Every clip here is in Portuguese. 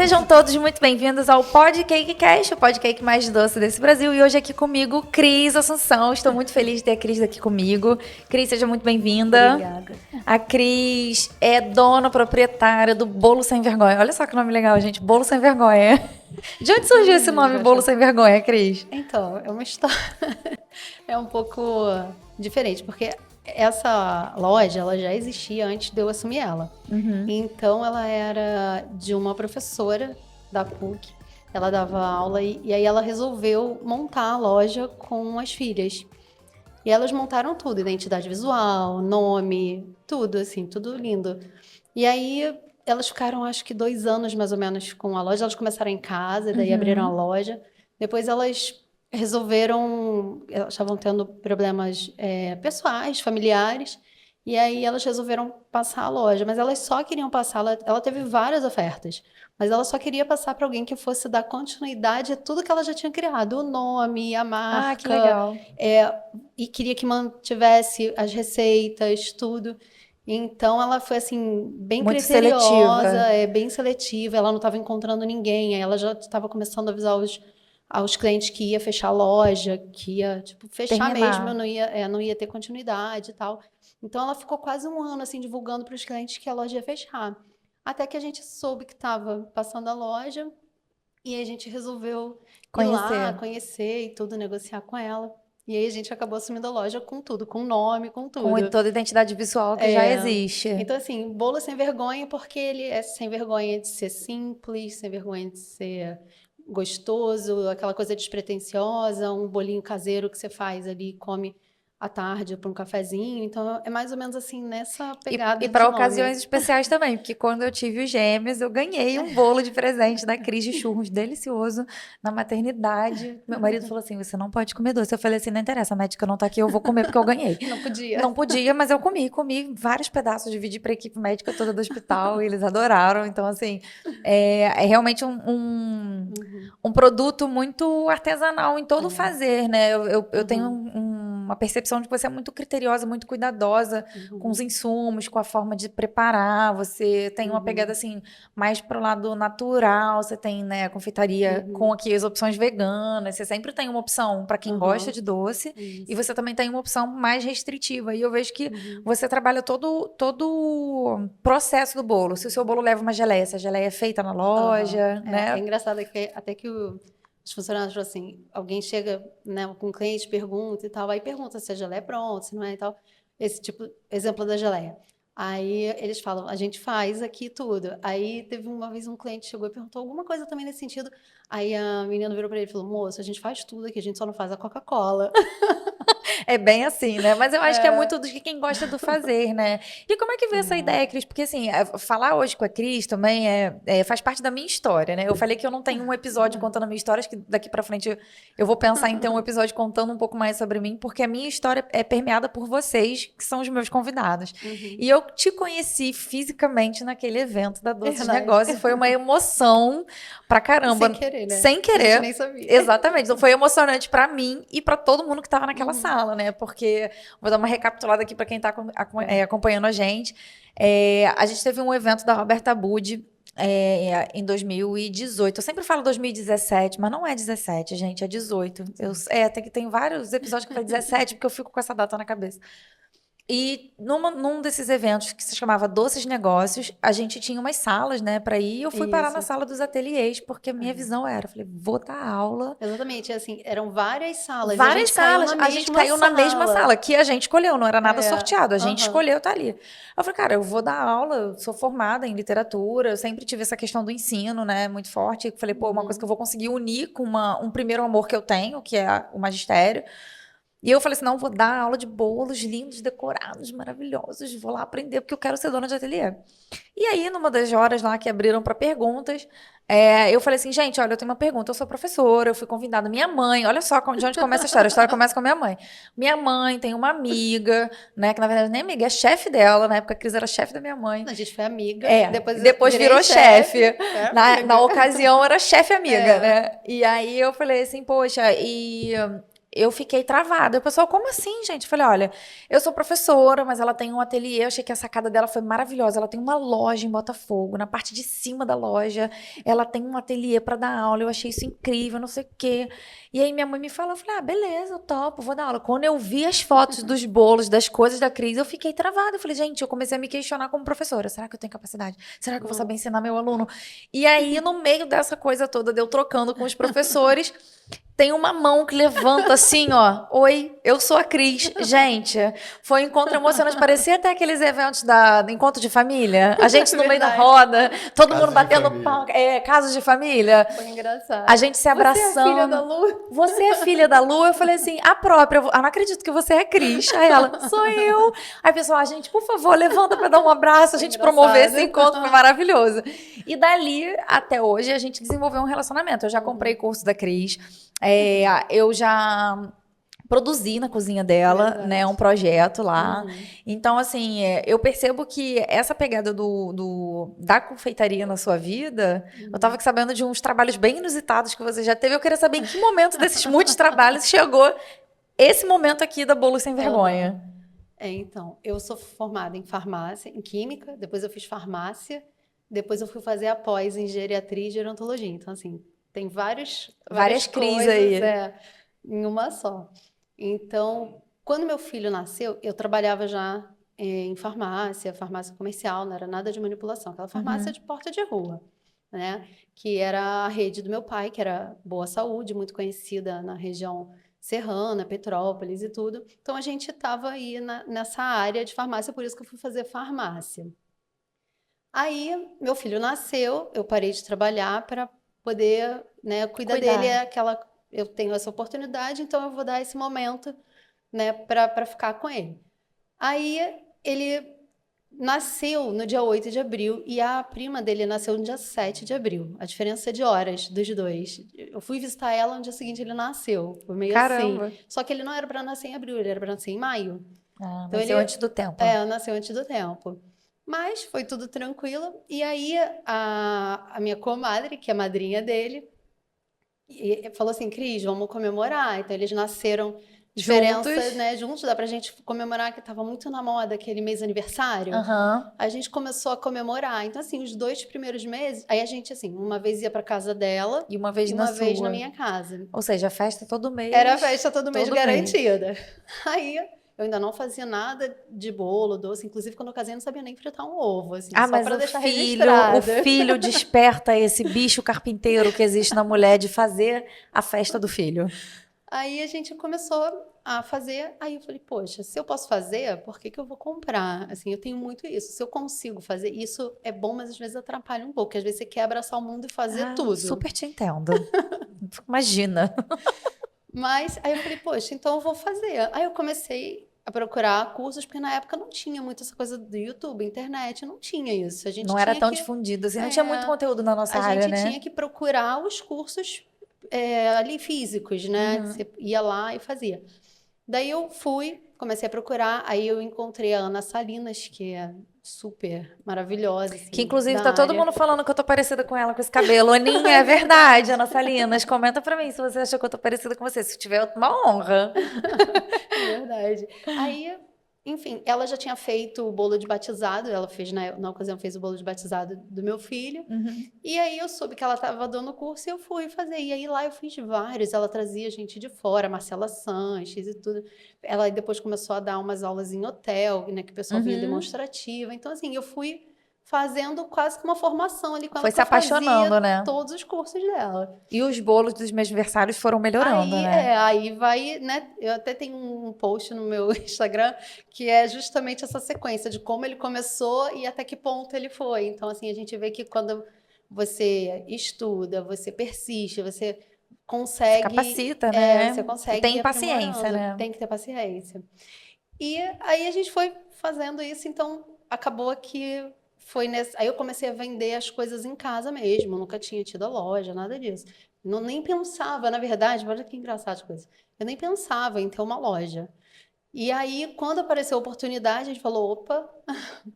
Sejam todos muito bem-vindos ao Pod Cake Cast, o podcast mais doce desse Brasil. E hoje aqui comigo, Cris Assunção. Estou muito feliz de ter a Cris aqui comigo. Cris, seja muito bem-vinda. Obrigada. A Cris é dona proprietária do Bolo Sem Vergonha. Olha só que nome legal, gente. Bolo Sem Vergonha. De onde surgiu esse nome, Bolo Sem Vergonha, Cris? Então, é uma história... é um pouco diferente, porque essa loja, ela já existia antes de eu assumir ela. Então, ela era de uma professora da PUC. Ela dava aula e aí ela resolveu montar a loja com as filhas. E elas montaram tudo, identidade visual, nome, tudo, assim, tudo lindo. E aí, elas ficaram, acho que 2 anos, mais ou menos, com a loja. Elas começaram em casa, daí abriram a loja. Depois, elas resolveram... Elas estavam tendo problemas pessoais, familiares. E aí, elas resolveram passar a loja. Mas elas só queriam passar... Ela teve várias ofertas. Mas ela só queria passar para alguém que fosse dar continuidade a tudo que ela já tinha criado. O nome, a marca. Ah, que legal. E queria que mantivesse as receitas, tudo. Então, ela foi, assim, bem Muito criteriosa, seletiva. bem seletiva. Ela não estava encontrando ninguém. Aí ela já estava começando a avisar aos clientes que ia fechar a loja, que ia, tipo, fechar Terminar. mesmo, não ia ter continuidade e tal. Então, ela ficou quase 1 ano, assim, divulgando para os clientes que a loja ia fechar. Até que a gente soube que estava passando a loja e aí a gente resolveu ir lá, conhecer e tudo, negociar com ela. E aí a gente acabou assumindo a loja com tudo, com nome, com Com tudo. toda a identidade visual que já existe. Então, assim, bolo sem vergonha, porque ele é sem vergonha de ser simples, sem vergonha de ser gostoso, aquela coisa despretensiosa, um bolinho caseiro que você faz ali e come à tarde para um cafezinho. Então, é mais ou menos assim, nessa pegada E de para nome. ocasiões especiais também, porque quando eu tive os gêmeos, eu ganhei um bolo de presente da Cris de churros delicioso na maternidade. Meu marido falou assim: você não pode comer doce. Eu falei assim: não interessa, a médica não tá aqui, eu vou comer porque eu ganhei. Não podia. Não podia, mas eu comi vários pedaços, dividi para a equipe médica toda do hospital e eles adoraram. Então, assim, é realmente um produto muito artesanal em todo o fazer, né? Eu tenho uma percepção de que você é muito criteriosa, muito cuidadosa com os insumos, com a forma de preparar. Você tem uma pegada assim mais pro lado natural. Você tem, né, a confeitaria com aqui as opções veganas. Você sempre tem uma opção para quem gosta de doce e você também tem uma opção mais restritiva. E eu vejo que você trabalha todo o processo do bolo. Se o seu bolo leva uma geleia, se a geleia é feita na loja, né? É engraçado que até que os funcionários falam assim, alguém chega, né, com um cliente, pergunta e tal, aí pergunta se a geleia é pronta, se não é e tal. Esse tipo, exemplo da geleia. Aí eles falam, a gente faz aqui tudo. Aí teve uma vez um cliente chegou e perguntou alguma coisa também nesse sentido. Aí a menina virou para ele e falou, moço, a gente faz tudo aqui, a gente só não faz a Coca-Cola. É bem assim, né? Mas eu acho que é muito de quem gosta do fazer, né? E como é que veio essa ideia, Cris? Porque, assim, falar hoje com a Cris também faz parte da minha história, né? Eu falei que eu não tenho um episódio contando a minha história, acho que daqui pra frente eu vou pensar em ter um episódio contando um pouco mais sobre mim, porque a minha história é permeada por vocês, que são os meus convidados. E eu te conheci fisicamente naquele evento da Doces Negócios, e foi uma emoção pra caramba. Sem querer, né? Sem querer. A gente nem sabia. Exatamente. Então foi emocionante pra mim e pra todo mundo que tava naquela sala, né? Porque, vou dar uma recapitulada aqui para quem está acompanhando a gente. A gente teve um evento da Roberta Budi em 2018. Eu sempre falo 2017, mas não é 17, gente, é 18. Tem vários episódios que eu falei 17, porque eu fico com essa data na cabeça. E num desses eventos que se chamava Doces Negócios, a gente tinha umas salas, né, para ir. E eu fui parar na sala dos ateliês, porque a minha visão era, falei, vou dar aula. Exatamente, assim, eram várias salas. Várias salas. A gente caiu na mesma sala, que a gente escolheu, não era nada sorteado. A gente escolheu, tá ali. Eu falei, cara, eu vou dar aula, eu sou formada em literatura, eu sempre tive essa questão do ensino, né, muito forte. Eu falei, pô, uma coisa que eu vou conseguir unir com um primeiro amor que eu tenho, que é o magistério. E eu falei assim, não, vou dar aula de bolos lindos, decorados, maravilhosos, vou lá aprender, porque eu quero ser dona de ateliê. E aí, numa das horas lá que abriram para perguntas, eu falei assim, gente, olha, eu tenho uma pergunta, eu sou professora, eu fui convidada, minha mãe, olha só de onde começa a história começa com a minha mãe. Minha mãe tem uma amiga, né, que na verdade nem amiga, é chefe dela, na época a Cris era chefe da minha mãe. A gente foi amiga, depois virou chefe. Na ocasião era chefe amiga, né? E aí eu falei assim, poxa, eu fiquei travada. O pessoal, como assim, gente? Eu falei, olha, eu sou professora, mas ela tem um ateliê, eu achei que a sacada dela foi maravilhosa. Ela tem uma loja em Botafogo, na parte de cima da loja, ela tem um ateliê para dar aula, eu achei isso incrível, não sei o quê. E aí minha mãe me falou, eu falei, ah, beleza, eu topo, vou dar aula. Quando eu vi as fotos dos bolos, das coisas da Cris, eu fiquei travada. Eu falei, gente, eu comecei a me questionar como professora. Será que eu tenho capacidade? Será que eu vou saber ensinar meu aluno? E aí, no meio dessa coisa toda, de eu trocando com os professores, tem uma mão que levanta assim, ó. Oi, eu sou a Cris. Gente, foi um encontro emocionante. Parecia até aqueles eventos do encontro de família. A gente no meio da Verdade. roda, todo Casos mundo de batendo família. palma. Casos de família. Foi engraçado. A gente se abraçando. Você é a filha da Lu? Você é filha da Lu? Eu falei assim, a própria. Eu não acredito que você é a Cris. Aí ela, sou eu. Aí, pessoal, a gente, por favor, levanta para dar um abraço, a gente promover esse encontro, foi maravilhoso. E dali, até hoje, a gente desenvolveu um relacionamento. Eu já comprei curso da Cris, eu já produzi na cozinha dela, Verdade. né, um projeto lá. Então, assim, eu percebo que essa pegada da confeitaria na sua vida, eu tava aqui sabendo de uns trabalhos bem inusitados que você já teve. Eu queria saber em que momento desses muitos trabalhos chegou esse momento aqui da Bolo Sem Vergonha. Então, eu sou formada em farmácia, em química, depois eu fiz farmácia, depois eu fui fazer a pós em geriatria e gerontologia. Então, assim, tem várias Cris coisas, aí. em uma só. Então, quando meu filho nasceu, eu trabalhava já em farmácia comercial, não era nada de manipulação, aquela farmácia de porta de rua, né? Que era a rede do meu pai, que era Boa Saúde, muito conhecida na região Serrana, Petrópolis e tudo. Então, a gente estava aí nessa área de farmácia, por isso que eu fui fazer farmácia. Aí, meu filho nasceu, eu parei de trabalhar para poder, né, cuidar dele. Eu tenho essa oportunidade, então eu vou dar esse momento, né, para ficar com ele. Aí, ele nasceu no dia 8 de abril e a prima dele nasceu no dia 7 de abril. A diferença de horas dos dois. Eu fui visitar ela no dia seguinte ele nasceu. Foi meio Caramba. assim. Só que ele não era para nascer em abril, ele era para nascer em maio. Então nasceu antes do tempo. Nasceu antes do tempo. Mas foi tudo tranquilo. E aí a minha comadre, que é a madrinha dele, falou assim, Cris, vamos comemorar. Então eles nasceram diferenças, Juntos. né? Juntos, dá pra gente comemorar, que estava muito na moda aquele mês aniversário. A gente começou a comemorar. Então, assim, os 2 primeiros meses, aí a gente, assim, uma vez ia pra casa dela E uma vez e na uma vez sua. na minha casa. Ou seja, festa todo mês. Era festa todo mês Todo garantida. Aí eu ainda não fazia nada de bolo, doce. Inclusive, quando eu casei, eu não sabia nem fritar um ovo, assim, só mas pra deixar o registrado. filho desperta esse bicho carpinteiro que existe na mulher de fazer a festa do filho. Aí a gente começou a fazer, aí eu falei, poxa, se eu posso fazer, por que que eu vou comprar? Assim, eu tenho muito isso. Se eu consigo fazer, isso é bom, mas às vezes atrapalha um pouco, porque às vezes você quer abraçar o mundo e fazer tudo. Super te entendo. Imagina. Mas aí eu falei, poxa, então eu vou fazer. Aí eu comecei a procurar cursos, porque na época não tinha muito essa coisa do YouTube, internet, não tinha isso. A gente Não era tinha tão que, difundido assim, não tinha muito conteúdo na nossa a área, gente né? tinha que procurar os cursos ali físicos, né? Que você ia lá e fazia. Daí eu fui, comecei a procurar, aí eu encontrei a Ana Salinas, que é super maravilhosa. Assim, Que inclusive da tá todo área. mundo falando que eu tô parecida com ela com esse cabelo. Aninha, é verdade, Ana Salinas. Comenta pra mim se você achou que eu tô parecida com você. Se tiver, uma honra. É verdade. Aí, enfim, ela já tinha feito o bolo de batizado, ela fez, na ocasião, fez o bolo de batizado do meu filho. E aí eu soube que ela estava dando curso e eu fui fazer. E aí lá eu fiz vários, ela trazia gente de fora, Marcela Sanches e tudo. Ela depois começou a dar umas aulas em hotel, né, que o pessoal vinha demonstrativa. Então, assim, eu fui fazendo quase que uma formação ali com ela. Foi se apaixonando, né? Todos os cursos dela. E os bolos dos meus aniversários foram melhorando, Aí, né? aí vai, né? Eu até tenho um post no meu Instagram que é justamente essa sequência de como ele começou e até que ponto ele foi. Então, assim, a gente vê que quando você estuda, você persiste, você consegue... Se capacita, né? Você consegue E tem ir paciência, aprimorando. né? Tem que ter paciência. E aí a gente foi fazendo isso, então acabou que foi nesse... Aí eu comecei a vender as coisas em casa mesmo, nunca tinha tido a loja, nada disso. Nem pensava, na verdade, olha que engraçado as coisas. Eu nem pensava em ter uma loja. E aí, quando apareceu a oportunidade, a gente falou, opa,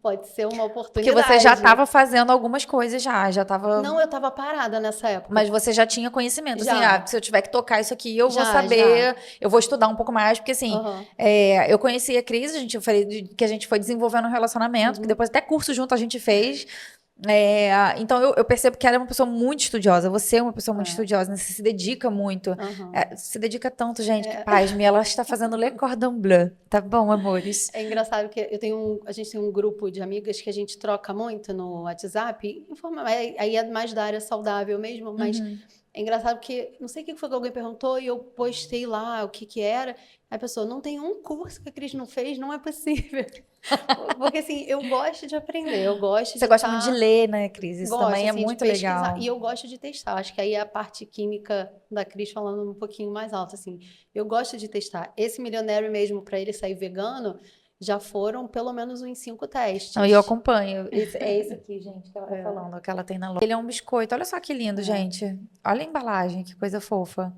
pode ser uma Porque você já oportunidade. estava fazendo algumas coisas já estava... Não, eu estava parada nessa época. Mas você já tinha conhecimento, assim, Já, se eu tiver que tocar isso aqui, eu vou já. saber, eu vou estudar um pouco mais, porque assim, Aham. eu conheci a Cris, eu falei que a gente foi desenvolvendo um relacionamento, que Uhum. depois até curso junto a gente fez. Então eu percebo que ela é uma pessoa muito estudiosa, você é uma pessoa muito É. estudiosa, né? Você se dedica muito. Aham. Se dedica tanto, gente, que É. pasme, ela está fazendo Le Cordon Bleu. Tá bom, amores? É engraçado que a gente tem um grupo de amigas que a gente troca muito no WhatsApp, aí é mais da área saudável mesmo, mas Uhum. é engraçado porque não sei o que foi que alguém perguntou e eu postei lá o que era. Aí a pessoa, não tem um curso que a Cris não fez, não é possível. Porque assim, eu gosto de aprender, eu gosto Você de gosta muito de estar. ler, né, Cris? Isso Gosto, também é assim, de muito pesquisar. E legal. eu gosto de testar. Acho que aí é a parte química da Cris falando um pouquinho mais alto, assim. Eu gosto de testar. Esse milionário mesmo, para ele sair vegano, já foram pelo menos uns 5 Não, e eu testes. acompanho. É esse aqui, gente, que ela tá É, falando, que ela tem na loja. Ele é um biscoito. Olha só que lindo, é. gente. Olha a embalagem, que coisa fofa.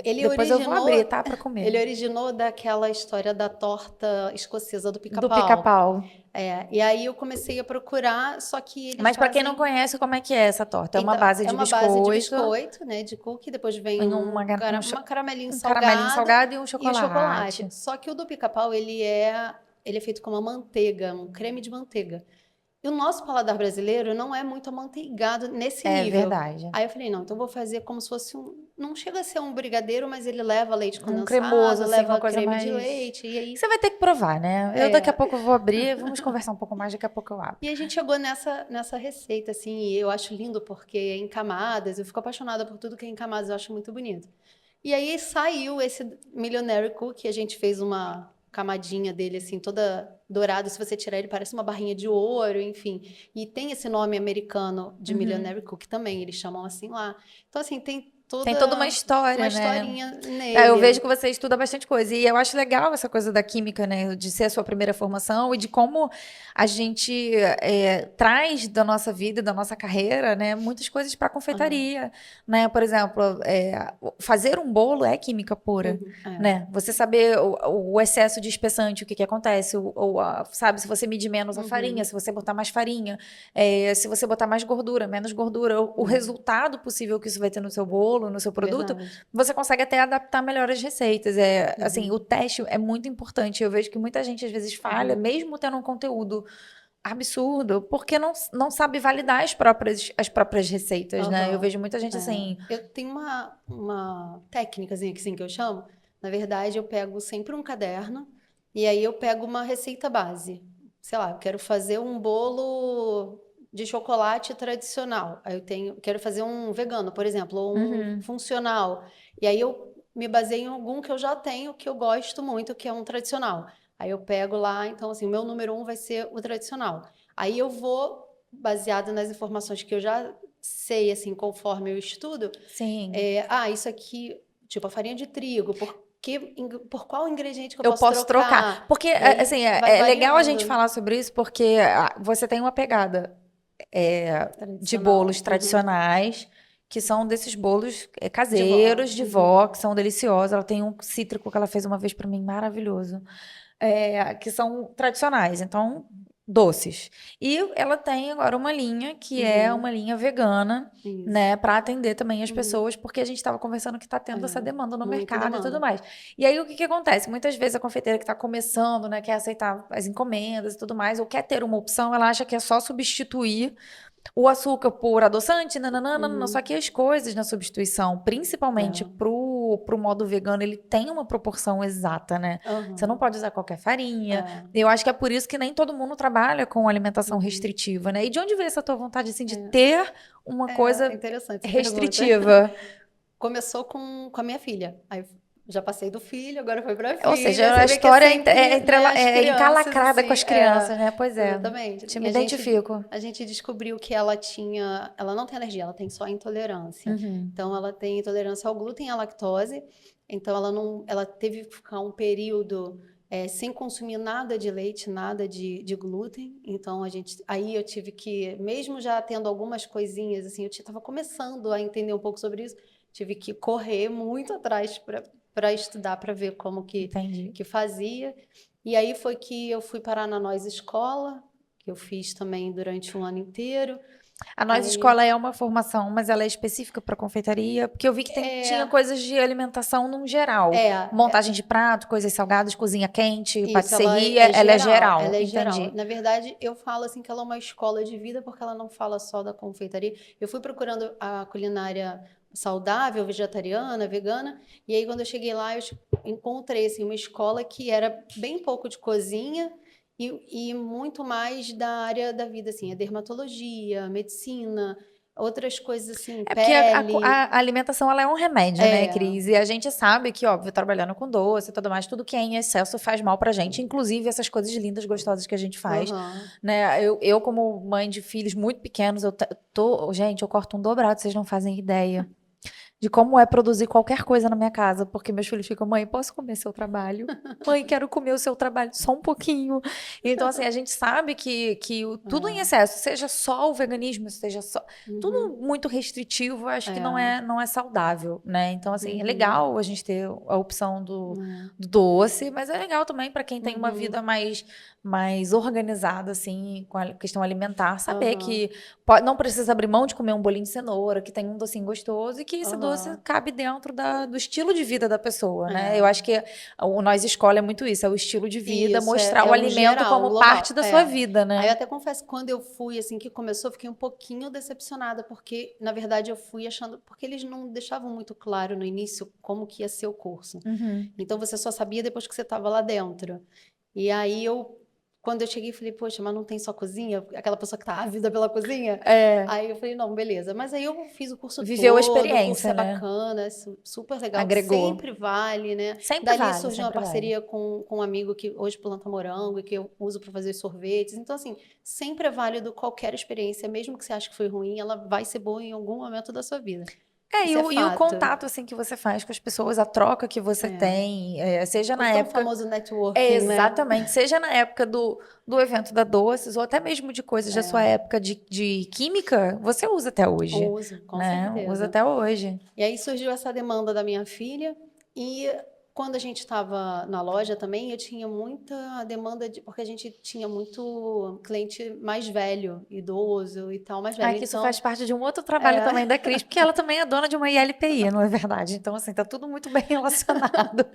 Ele Depois eu vou abrir, originou, tá? Pra comer. ele originou daquela história da torta escocesa do Do pica-pau. pica-pau. E aí eu comecei a procurar, só que eles Mas pra quem não fazem. conhece, como é que é essa torta? É uma Então, base é de uma base de biscoito, biscoito, né, de cookie, depois vem em uma caramelinho um caramelinho salgado salgado e um e o chocolate. chocolate. Só que o do pica-pau, ele é feito com uma manteiga, um creme de manteiga. E o nosso paladar brasileiro não é muito amanteigado nesse É nível. verdade. Aí eu falei, não, então eu vou fazer como se fosse não chega a ser um brigadeiro, mas ele leva leite Um cremoso, condensado, assim, uma leva coisa creme de mais. leite, e aí Você vai ter que provar, né? Eu daqui a é, pouco vou abrir, vamos conversar um pouco mais, daqui a pouco eu abro. e a gente chegou nessa receita, assim, e eu acho lindo porque é em camadas, eu fico apaixonada por tudo que é em camadas, eu acho muito bonito. E aí saiu esse Millionaire Cookie, a gente fez uma camadinha dele, assim, toda dourada, se você tirar ele parece uma barrinha de ouro, enfim. E tem esse nome americano de Uhum. Millionaire Cookie também, eles chamam assim lá. Então, assim, tem Tem toda uma toda uma história, né? historinha Eu vejo nele. que você estuda bastante coisa. E eu acho legal essa coisa da química, né? De ser a sua primeira formação e de como a gente traz da nossa vida, da nossa carreira, né? Muitas coisas para Aham. confeitaria, né? Por exemplo, fazer um bolo é química pura, Uhum. É. né? Você saber o excesso de espessante, o que que acontece, sabe? Se você medir menos a farinha, Uhum. se você botar mais farinha, se você botar mais gordura, menos gordura, o É. resultado possível que isso vai ter no seu bolo, no seu produto Verdade. você consegue até adaptar melhor as receitas. Assim, Uhum. o teste é muito importante. Eu vejo que muita gente às vezes falha, Uhum. mesmo tendo um conteúdo absurdo, porque não sabe validar as próprias receitas, né? Eu Aham. vejo muita gente assim, Eu tenho uma técnicazinha que, assim, que eu chamo. Na verdade, eu pego sempre um caderno e aí eu pego uma receita base. Sei lá, eu quero fazer um bolo de chocolate tradicional. Aí quero fazer um vegano, por exemplo, ou um uhum, funcional. E aí eu me baseio em algum que eu já tenho, que eu gosto muito, que é um tradicional. Aí eu pego lá, então assim, o meu número um vai ser o tradicional. Aí eu vou, baseado nas informações que eu já sei, assim, conforme eu estudo, sim, isso aqui, tipo, a farinha de trigo, por qual ingrediente que eu eu posso posso trocar. trocar? Porque, E aí assim, vai é legal a gente variando. falar sobre isso, porque você tem uma pegada de bolos Tradicional. Uhum. tradicionais, que são desses bolos De vó. caseiros, de Uhum. vó, que são deliciosos. Ela tem um cítrico que ela fez uma vez para mim, maravilhoso. Que são tradicionais, então doces. E ela tem agora uma linha que é Uhum. uma linha vegana, Isso. né, para atender também as Uhum. pessoas, porque a gente estava conversando que está É, tendo essa demanda no muita mercado e tudo demanda. mais. E aí o que que acontece? Muitas vezes a confeiteira que está começando, né, quer aceitar as encomendas e tudo mais, ou quer ter uma opção, ela acha que é só substituir o açúcar por adoçante, nananana, só Uhum. que as coisas na substituição, principalmente É. pro modo vegano, ele tem uma proporção exata, né? Você não Aham. pode usar qualquer farinha. É. Eu acho que é por isso que nem todo mundo trabalha com alimentação Uhum. restritiva, né? E de onde veio essa tua vontade, assim, de É. ter uma É coisa interessante essa pergunta. restritiva? Começou com a minha filha. Aí já passei do filho, agora foi para a Ou seja, filha. a Você vê que é história sempre, né, as é crianças, encalacrada com assim. as crianças, né? Pois é, Exatamente. te E me identifico. a gente descobriu que ela não tem alergia, ela tem só intolerância. Uhum. Então, ela tem intolerância ao glúten e à lactose. Então, ela teve que ficar um período sem consumir nada de leite, nada de glúten. Então, aí eu tive que, mesmo já tendo algumas coisinhas, assim, eu estava começando a entender um pouco sobre isso, tive que correr muito atrás para estudar, para ver como que fazia. E aí foi que eu fui parar na Nós Escola, que eu fiz também durante um ano inteiro. A Nós Escola é uma formação, mas ela é específica para confeitaria, porque eu vi que tinha coisas de alimentação num geral. Montagem de prato, coisas salgadas, cozinha quente, patisserie, ela é geral. Ela é Entendi. geral. Na verdade, eu falo assim que ela é uma escola de vida, porque ela não fala só da confeitaria. Eu fui procurando a culinária saudável, vegetariana, vegana, e aí quando eu cheguei lá, eu encontrei assim, uma escola que era bem pouco de cozinha, e muito mais da área da vida, assim, a dermatologia, a medicina, outras coisas assim, porque pele. a alimentação, ela é um remédio, né, Cris? E a gente sabe que, óbvio, trabalhando com doce e tudo mais, tudo que é em excesso faz mal pra gente, inclusive essas coisas lindas, gostosas que a gente faz, né? Eu como mãe de filhos muito pequenos, gente, eu corto um dobrado, vocês não fazem ideia de como é produzir qualquer coisa na minha casa, porque meus filhos ficam, mãe, posso comer seu trabalho? Mãe, quero comer o seu trabalho só um pouquinho. Então, assim, a gente sabe que tudo em excesso, seja só o veganismo, seja só... Tudo muito restritivo, eu acho que não é saudável, né? Então, assim, é legal a gente ter a opção do doce, mas é legal também para quem tem uma vida mais organizada, assim, com a questão alimentar, saber que não precisa abrir mão de comer um bolinho de cenoura, que tem um docinho gostoso e que esse doce cabe dentro do estilo de vida da pessoa, né? Eu acho que o Nós Escola é muito isso, é o estilo de vida, mostrar o alimento geral, como parte da sua vida, né? Aí eu até confesso que quando eu fui, assim, que começou, eu fiquei um pouquinho decepcionada, porque, na verdade, eu fui achando... Porque eles não deixavam muito claro no início como que ia ser o curso. Então, você só sabia depois que você estava lá dentro. E aí, quando eu cheguei, falei, poxa, mas não tem só cozinha? Aquela pessoa que tá ávida pela cozinha? Aí eu falei, não, beleza. Mas aí eu fiz o curso Viveu todo, a experiência, o curso é né? bacana, super legal. Agregou. Sempre vale, né? Sempre Dali vale, surgiu sempre uma parceria com um amigo que hoje planta morango e que eu uso para fazer sorvetes. Então, assim, sempre é válido qualquer experiência, mesmo que você ache que foi ruim, ela vai ser boa em algum momento da sua vida. E o contato assim que você faz com as pessoas, a troca que você tem, seja na época... O famoso networking, exatamente, né? Seja na época do evento da Doces, ou até mesmo de coisas da sua época de química, você usa até hoje. Uso, com né? certeza. Usa até hoje. E aí surgiu essa demanda da minha filha, e quando a gente estava na loja também, eu tinha muita demanda, porque a gente tinha muito cliente mais velho, idoso e tal, mais velho. Que isso faz parte de um outro trabalho também da Cris, porque ela também é dona de uma ILPI, não é verdade? Então, assim, tá tudo muito bem relacionado.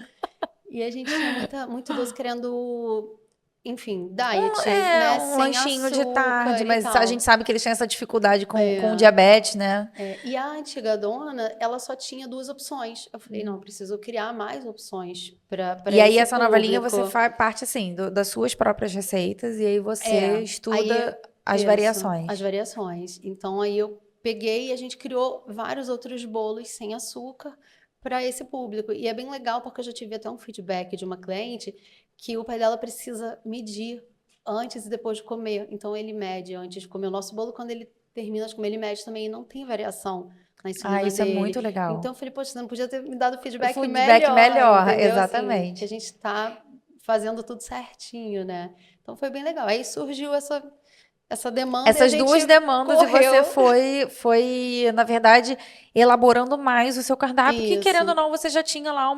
E a gente tinha muito doce querendo, enfim, diet, né? Um sem lanchinho de tarde, mas tal. a gente sabe que eles têm essa dificuldade com o diabetes, né? E a antiga dona, ela só tinha 2 opções. Eu falei, não, preciso criar mais opções para E aí, essa nova linha, você faz parte, assim, das suas próprias receitas, e aí você estuda as variações. As variações. Então, aí eu peguei e a gente criou vários outros bolos sem açúcar para esse público. E é bem legal, porque eu já tive até um feedback de uma cliente que o pai dela precisa medir antes e depois de comer. Então, ele mede antes de comer o nosso bolo. Quando ele termina de comer, ele mede também e não tem variação na insulina isso dele. É muito legal. Então, eu falei, poxa, você não podia ter me dado feedback melhor, Assim, exatamente. que a gente está fazendo tudo certinho, né? Então, foi bem legal. Aí surgiu essa demanda. Essas duas demandas, correu. E você foi, na verdade, elaborando mais o seu cardápio, porque, querendo ou não, você já tinha lá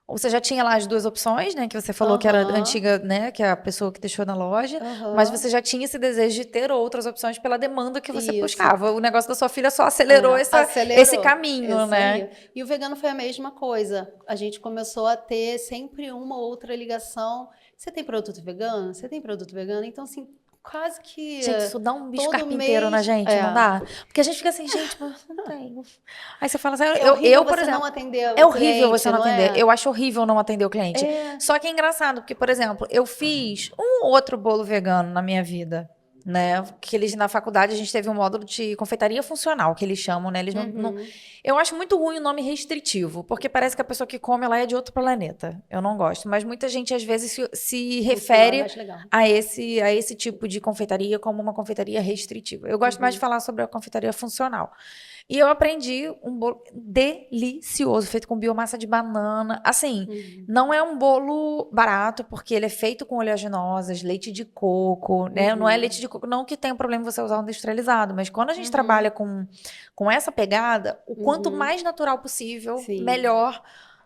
você já tinha lá as 2 opções, né? Que você falou que era antiga, né? Que é a pessoa que deixou na loja. Mas você já tinha esse desejo de ter outras opções pela demanda que você buscava. O negócio da sua filha só acelerou esse caminho, né? Aí. E o vegano foi a mesma coisa. A gente começou a ter sempre uma ou outra ligação. Você tem produto vegano? Você tem produto vegano? Então, assim, quase que... Gente, isso dá um bicho carpinteiro na gente, não dá? Porque a gente fica assim, gente, mas não tenho. Aí você fala assim, eu por exemplo... não atender é horrível você não atender. Eu acho horrível não atender o cliente. É. Só que é engraçado, porque, por exemplo, eu fiz um outro bolo vegano na minha vida, né? Que eles, na faculdade, a gente teve um módulo de confeitaria funcional, que eles chamam, né? Eles não... Eu acho muito ruim o nome restritivo, porque parece que a pessoa que come, ela é de outro planeta. Eu não gosto. Mas muita gente, às vezes, se refere a esse tipo de confeitaria como uma confeitaria restritiva. Eu gosto mais de falar sobre a confeitaria funcional. E eu aprendi um bolo delicioso, feito com biomassa de banana. Assim, não é um bolo barato, porque ele é feito com oleaginosas, leite de coco, né? Não é leite de coco, não que tenha problema você usar o industrializado, mas quando a gente trabalha com essa pegada, o quanto mais natural possível,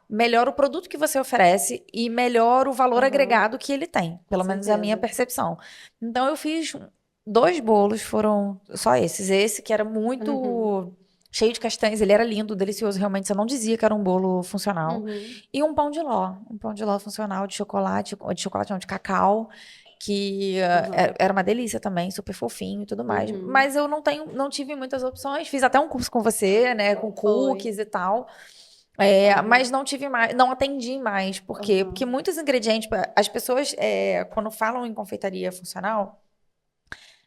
melhor o produto que você oferece e melhor o valor agregado que ele tem. Pelo menos é a minha percepção. Então, eu fiz 2 bolos, foram só esses. Esse que era muito cheio de castanhas, ele era lindo, delicioso, realmente. Você não dizia que era um bolo funcional. E um pão de ló. Um pão de ló funcional de chocolate não, de cacau. Que era uma delícia também, super fofinho e tudo mais. Mas eu não tive muitas opções. Fiz até um curso com você, né? Com cookies e tal. Mas não tive mais, não atendi mais. Por quê? Porque muitos ingredientes, as pessoas, quando falam em confeitaria funcional,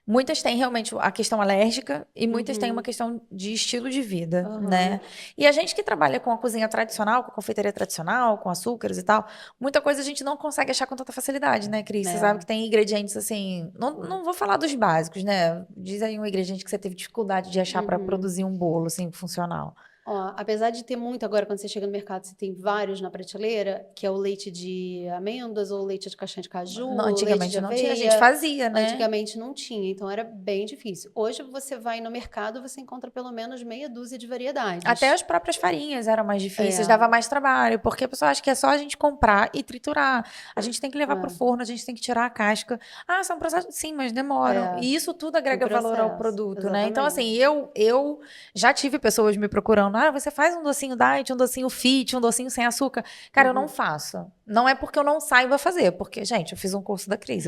muitas têm realmente a questão alérgica e muitas têm uma questão de estilo de vida, né? E a gente que trabalha com a cozinha tradicional, com a confeitaria tradicional, com açúcares e tal, muita coisa a gente não consegue achar com tanta facilidade, né, Cris? Você sabe que tem ingredientes assim, não vou falar dos básicos, né? Diz aí um ingrediente que você teve dificuldade de achar para produzir um bolo assim funcional. Ó, apesar de ter muito agora, quando você chega no mercado, você tem vários na prateleira, que é o leite de amêndoas, ou leite de castanha de caju, Não, ou leite de antigamente não tinha, a aveia. gente fazia, né? Antigamente não tinha, então era bem difícil. Hoje você vai no mercado, você encontra pelo menos meia dúzia de variedades. Até as próprias farinhas eram mais difíceis, dava mais trabalho, porque a pessoa acha que é só a gente comprar e triturar. A gente tem que levar para o forno, a gente tem que tirar a casca. Ah, são processos, sim, mas demoram. E isso tudo agrega valor ao produto, né? Então, assim, eu já tive pessoas me procurando, você faz um docinho diet, um docinho fit, um docinho sem açúcar. Cara, eu não faço. Não é porque eu não saiba fazer, porque, gente, eu fiz um curso da Cris.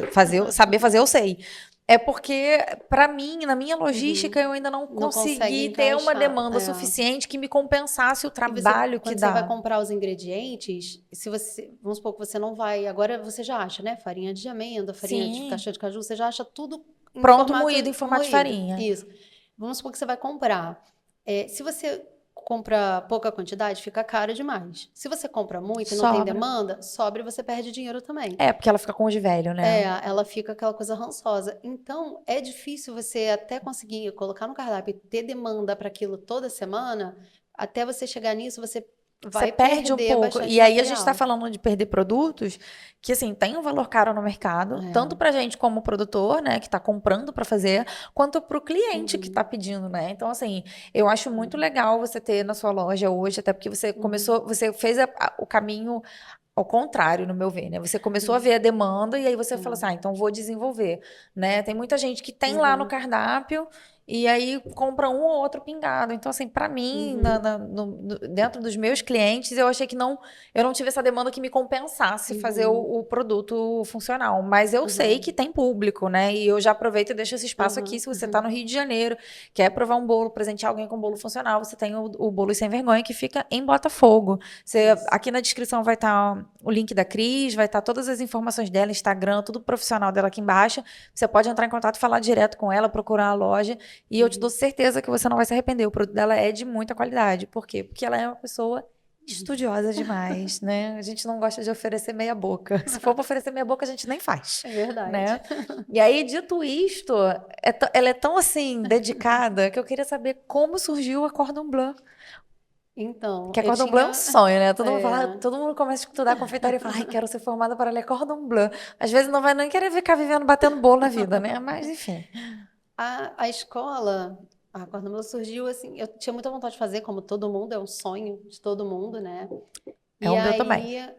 Saber fazer eu sei. É porque, para mim, na minha logística, eu ainda não consegui ter uma demanda suficiente que me compensasse o trabalho que dá. Quando você vai comprar os ingredientes, vamos supor que você não vai, agora você já acha, né? Farinha de amêndoa, farinha de castanha de caju, você já acha tudo pronto, moído em formato de farinha. Isso. Vamos supor que você vai comprar. Se você compra pouca quantidade, fica caro demais. Se você compra muito e não tem demanda, sobra e você perde dinheiro também. Porque ela fica com os de velho, né? Ela fica aquela coisa rançosa. Então, é difícil você até conseguir colocar no cardápio e ter demanda para aquilo toda semana. Até você chegar nisso, você vai perde um pouco. E aí a gente está falando de perder produtos que, assim, tem um valor caro no mercado, tanto pra gente como produtor, né, que está comprando para fazer, quanto pro cliente que está pedindo, né? Então, assim, eu acho muito legal você ter na sua loja hoje, até porque você começou, você fez o caminho ao contrário, no meu ver, né? Você começou a ver a demanda e aí você falou assim, então vou desenvolver, né? Tem muita gente que tem lá no cardápio e aí compra um ou outro pingado. Então, assim, para mim, dentro dos meus clientes, eu achei que eu não tive essa demanda que me compensasse fazer o produto funcional. Mas eu sei que tem público, né? E eu já aproveito e deixo esse espaço aqui. Se você está no Rio de Janeiro, quer provar um bolo, presentear alguém com um bolo funcional, você tem o Bolo Sem Vergonha, que fica em Botafogo. Aqui na descrição vai estar o link da Cris, vai estar todas as informações dela, Instagram, tudo profissional dela aqui embaixo. Você pode entrar em contato, falar direto com ela, procurar a loja. E eu te dou certeza que você não vai se arrepender. O produto dela é de muita qualidade. Por quê? Porque ela é uma pessoa estudiosa demais, né? A gente não gosta de oferecer meia boca. Se for para oferecer meia boca, a gente nem faz. É verdade. Né? E aí, dito isto, ela é tão, assim, dedicada que eu queria saber como surgiu a Cordon Bleu. Então, que a Cordon Bleu é um sonho, né? Todo mundo começa a estudar confeitaria e fala, ai, quero ser formada para ler Cordon Bleu. Às vezes não vai nem querer ficar vivendo, batendo bolo na vida, né? Mas, enfim... A escola, a Cordon Bleu surgiu assim, eu tinha muita vontade de fazer, como todo mundo, é um sonho de todo mundo, né? É o meu também.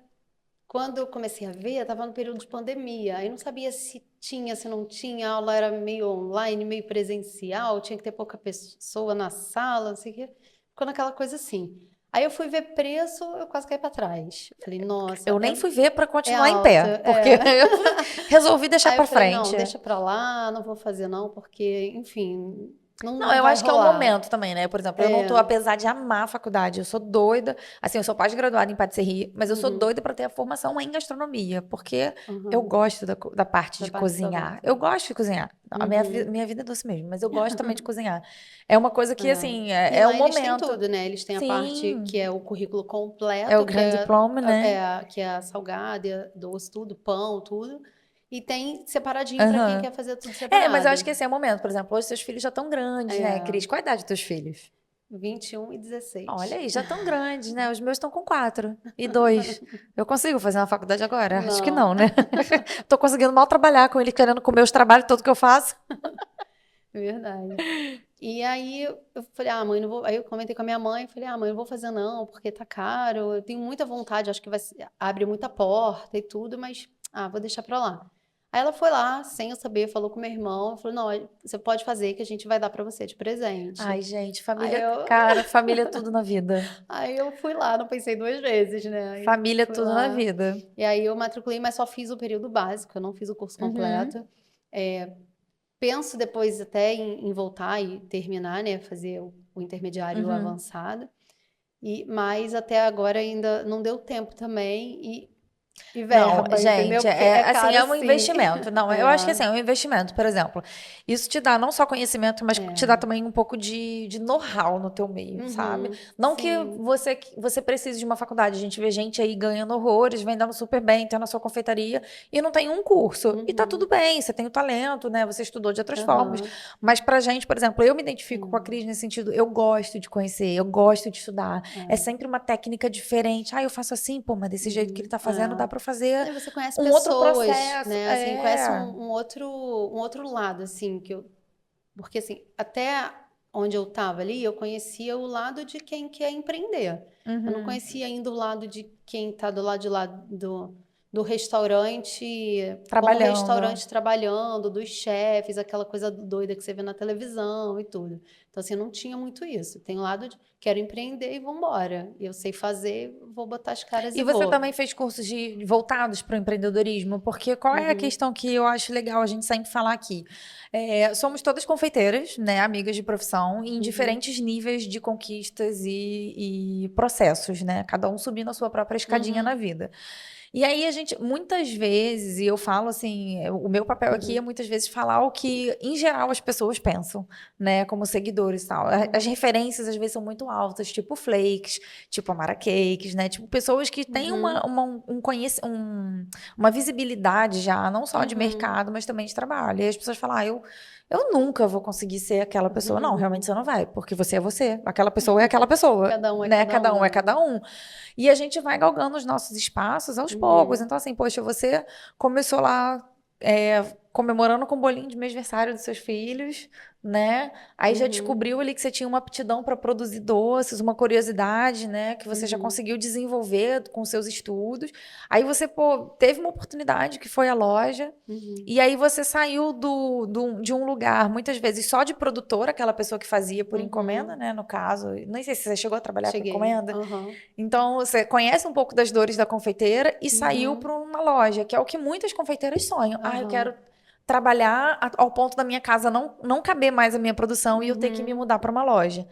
Quando eu comecei a ver, eu estava no período de pandemia, aí não sabia se tinha, se não tinha, a aula era meio online, meio presencial, tinha que ter pouca pessoa na sala, não sei o quê. Ficou naquela coisa assim. Aí eu fui ver preço, eu quase caí para trás. Falei, nossa. Eu nem fui ver para continuar em pé, porque eu resolvi deixar para frente. Não, deixa para lá, não vou fazer não, porque, enfim, não eu vai acho rolar. Que é o momento também, né? Por exemplo, eu não tô, apesar de amar a faculdade, eu sou doida. Assim, eu sou pós-graduada em patisserie, mas eu sou doida para ter a formação em gastronomia, porque eu gosto da parte de cozinhar. Eu gosto de cozinhar. A minha vida é doce mesmo, mas eu gosto também de cozinhar. É uma coisa que, assim, é um momento. Eles têm tudo, né? Eles têm a parte que é o currículo completo. É o grande diploma, né? Que é a salgada, doce, tudo, pão, tudo. E tem separadinho para quem quer fazer tudo separado. Mas eu acho que esse é o momento. Por exemplo, hoje seus filhos já estão grandes, né, Cris? Qual a idade dos teus filhos? 21 e 16. Olha aí, já tão grandes, né? Os meus estão com 4 e 2. Eu consigo fazer uma faculdade agora? Acho que não, né? Tô conseguindo mal trabalhar com ele, querendo comer os trabalhos todos que eu faço. Verdade. E aí eu falei, ah, mãe, não vou. Aí eu comentei com a minha mãe, falei, ah, mãe, não vou fazer não, porque tá caro. Eu tenho muita vontade, acho que abre muita porta e tudo, mas vou deixar pra lá. Aí ela foi lá, sem eu saber, falou com meu irmão, falou, não, você pode fazer que a gente vai dar pra você de presente. Ai, gente, Aí família, eu, cara, família é tudo na vida. aí eu fui lá, não pensei 2 vezes, né? Aí Família é fui tudo na lá. vida. E aí eu matriculei, mas só fiz o período básico, eu não fiz o curso Uhum, completo. Penso depois até em voltar e terminar, né? Fazer o intermediário uhum. avançado. Mas até agora ainda não deu tempo também e Não, verba, entendeu? gente, Porque é assim, caro é um sim. investimento. Não, eu acho que assim, é um investimento, por exemplo. Isso te dá não só conhecimento, mas te dá É. também um pouco de know-how no teu meio, sabe? Uhum, Não que sim. você precise de uma faculdade. A gente vê gente aí ganhando horrores, vendendo super bem, tendo a sua confeitaria e não tem um curso. E tá tudo Uhum, bem, você tem o talento, né? Você estudou de outras formas. aham, Mas pra gente, por exemplo, eu me identifico com a sim. Cris nesse sentido, eu gosto de conhecer, eu gosto de estudar. É É. sempre uma técnica diferente. Ah, eu faço assim, pô, mas desse jeito que ele Uhum, tá fazendo, dá é. pra fazer Aí você conhece um outro pessoas, processo. né? Assim, conhece É. um outro lado, assim, porque assim, até onde eu estava ali, eu conhecia o lado de quem quer empreender. Eu não Uhum. conhecia ainda o lado de quem está do lado de lá do restaurante, como Trabalhando. restaurante trabalhando, dos chefes, aquela coisa doida que você vê na televisão e tudo. Então, assim, eu não tinha muito isso. Tem o lado de quero empreender e vou embora. Eu sei fazer, vou botar as caras E e você vou. também fez cursos voltados para o empreendedorismo? Porque qual é a Uhum, questão que eu acho legal a gente sempre falar aqui? Somos todas confeiteiras, né, amigas de profissão, em uhum, diferentes níveis de conquistas e processos, né? Cada um subindo a sua própria escadinha na uhum, vida. E aí a gente, muitas vezes, e eu falo assim, o meu papel aqui é uhum, muitas vezes falar o que, em geral, as pessoas pensam, né, como seguidores e tal. As uhum, referências, às vezes, são muito altas, tipo Flakes, tipo Amara Cakes, né, tipo pessoas que têm uhum, uma visibilidade já, não só de uhum. mercado, mas também de trabalho. E as pessoas falam, eu nunca vou conseguir ser aquela pessoa. Não, realmente você não vai, porque você é você. Aquela pessoa é aquela pessoa, Cada um é né? cada Cada um é um. cada um. E a gente vai galgando os nossos espaços aos poucos. Uhum, Então, assim, poxa, você começou lá comemorando com o bolinho de mêsversário dos seus filhos, né? Aí já uhum, descobriu ali que você tinha uma aptidão para produzir doces, uma curiosidade, né? Que você já uhum, conseguiu desenvolver com seus estudos. Aí você, pô, teve uma oportunidade que foi a loja. uhum, E aí você saiu de um lugar, muitas vezes só de produtora, aquela pessoa que fazia por encomenda, uhum. né? No caso, nem sei se você chegou a trabalhar com Cheguei. encomenda. Aham. Então, você conhece um pouco das dores da confeiteira e saiu Uhum, para uma loja, que é o que muitas confeiteiras sonham. Ah, eu aham. quero trabalhar ao ponto da minha casa não caber mais a minha produção e eu ter que me Uhum. mudar para uma loja.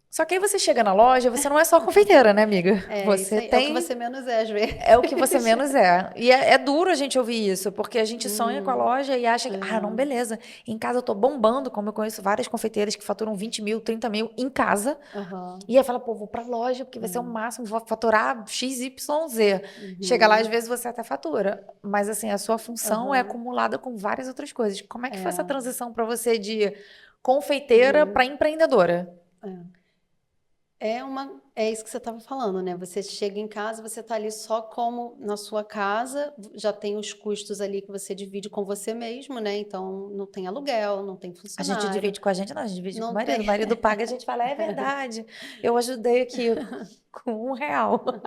Só que aí você chega na loja, você não é só confeiteira, né, amiga? É isso Você aí. É o que tem você menos é, às é o que você vezes. menos é. E é duro a gente ouvir isso, porque a gente sonha com a Uhum. loja e acha que, não, É. beleza. Em casa eu tô bombando, como eu conheço várias confeiteiras que faturam 20 mil, 30 mil em casa. Aham. E aí fala, pô, vou pra loja, porque vai ser o É. máximo, vou faturar XYZ. Chega lá, às Uhum. vezes você até fatura. Mas assim, a sua função é Aham. acumulada com várias outras coisas. Como é que foi essa É. transição pra você de confeiteira Uhum. pra empreendedora? É. É isso que você estava falando, né? Você chega em casa, você está ali só como na sua casa, já tem os custos ali que você divide com você mesmo, né? Então não tem aluguel, não tem A gente funcionário, divide com a gente, não, a gente divide com o não marido. tem. O marido paga, a gente fala, é verdade. Eu ajudei aqui com R$ 1.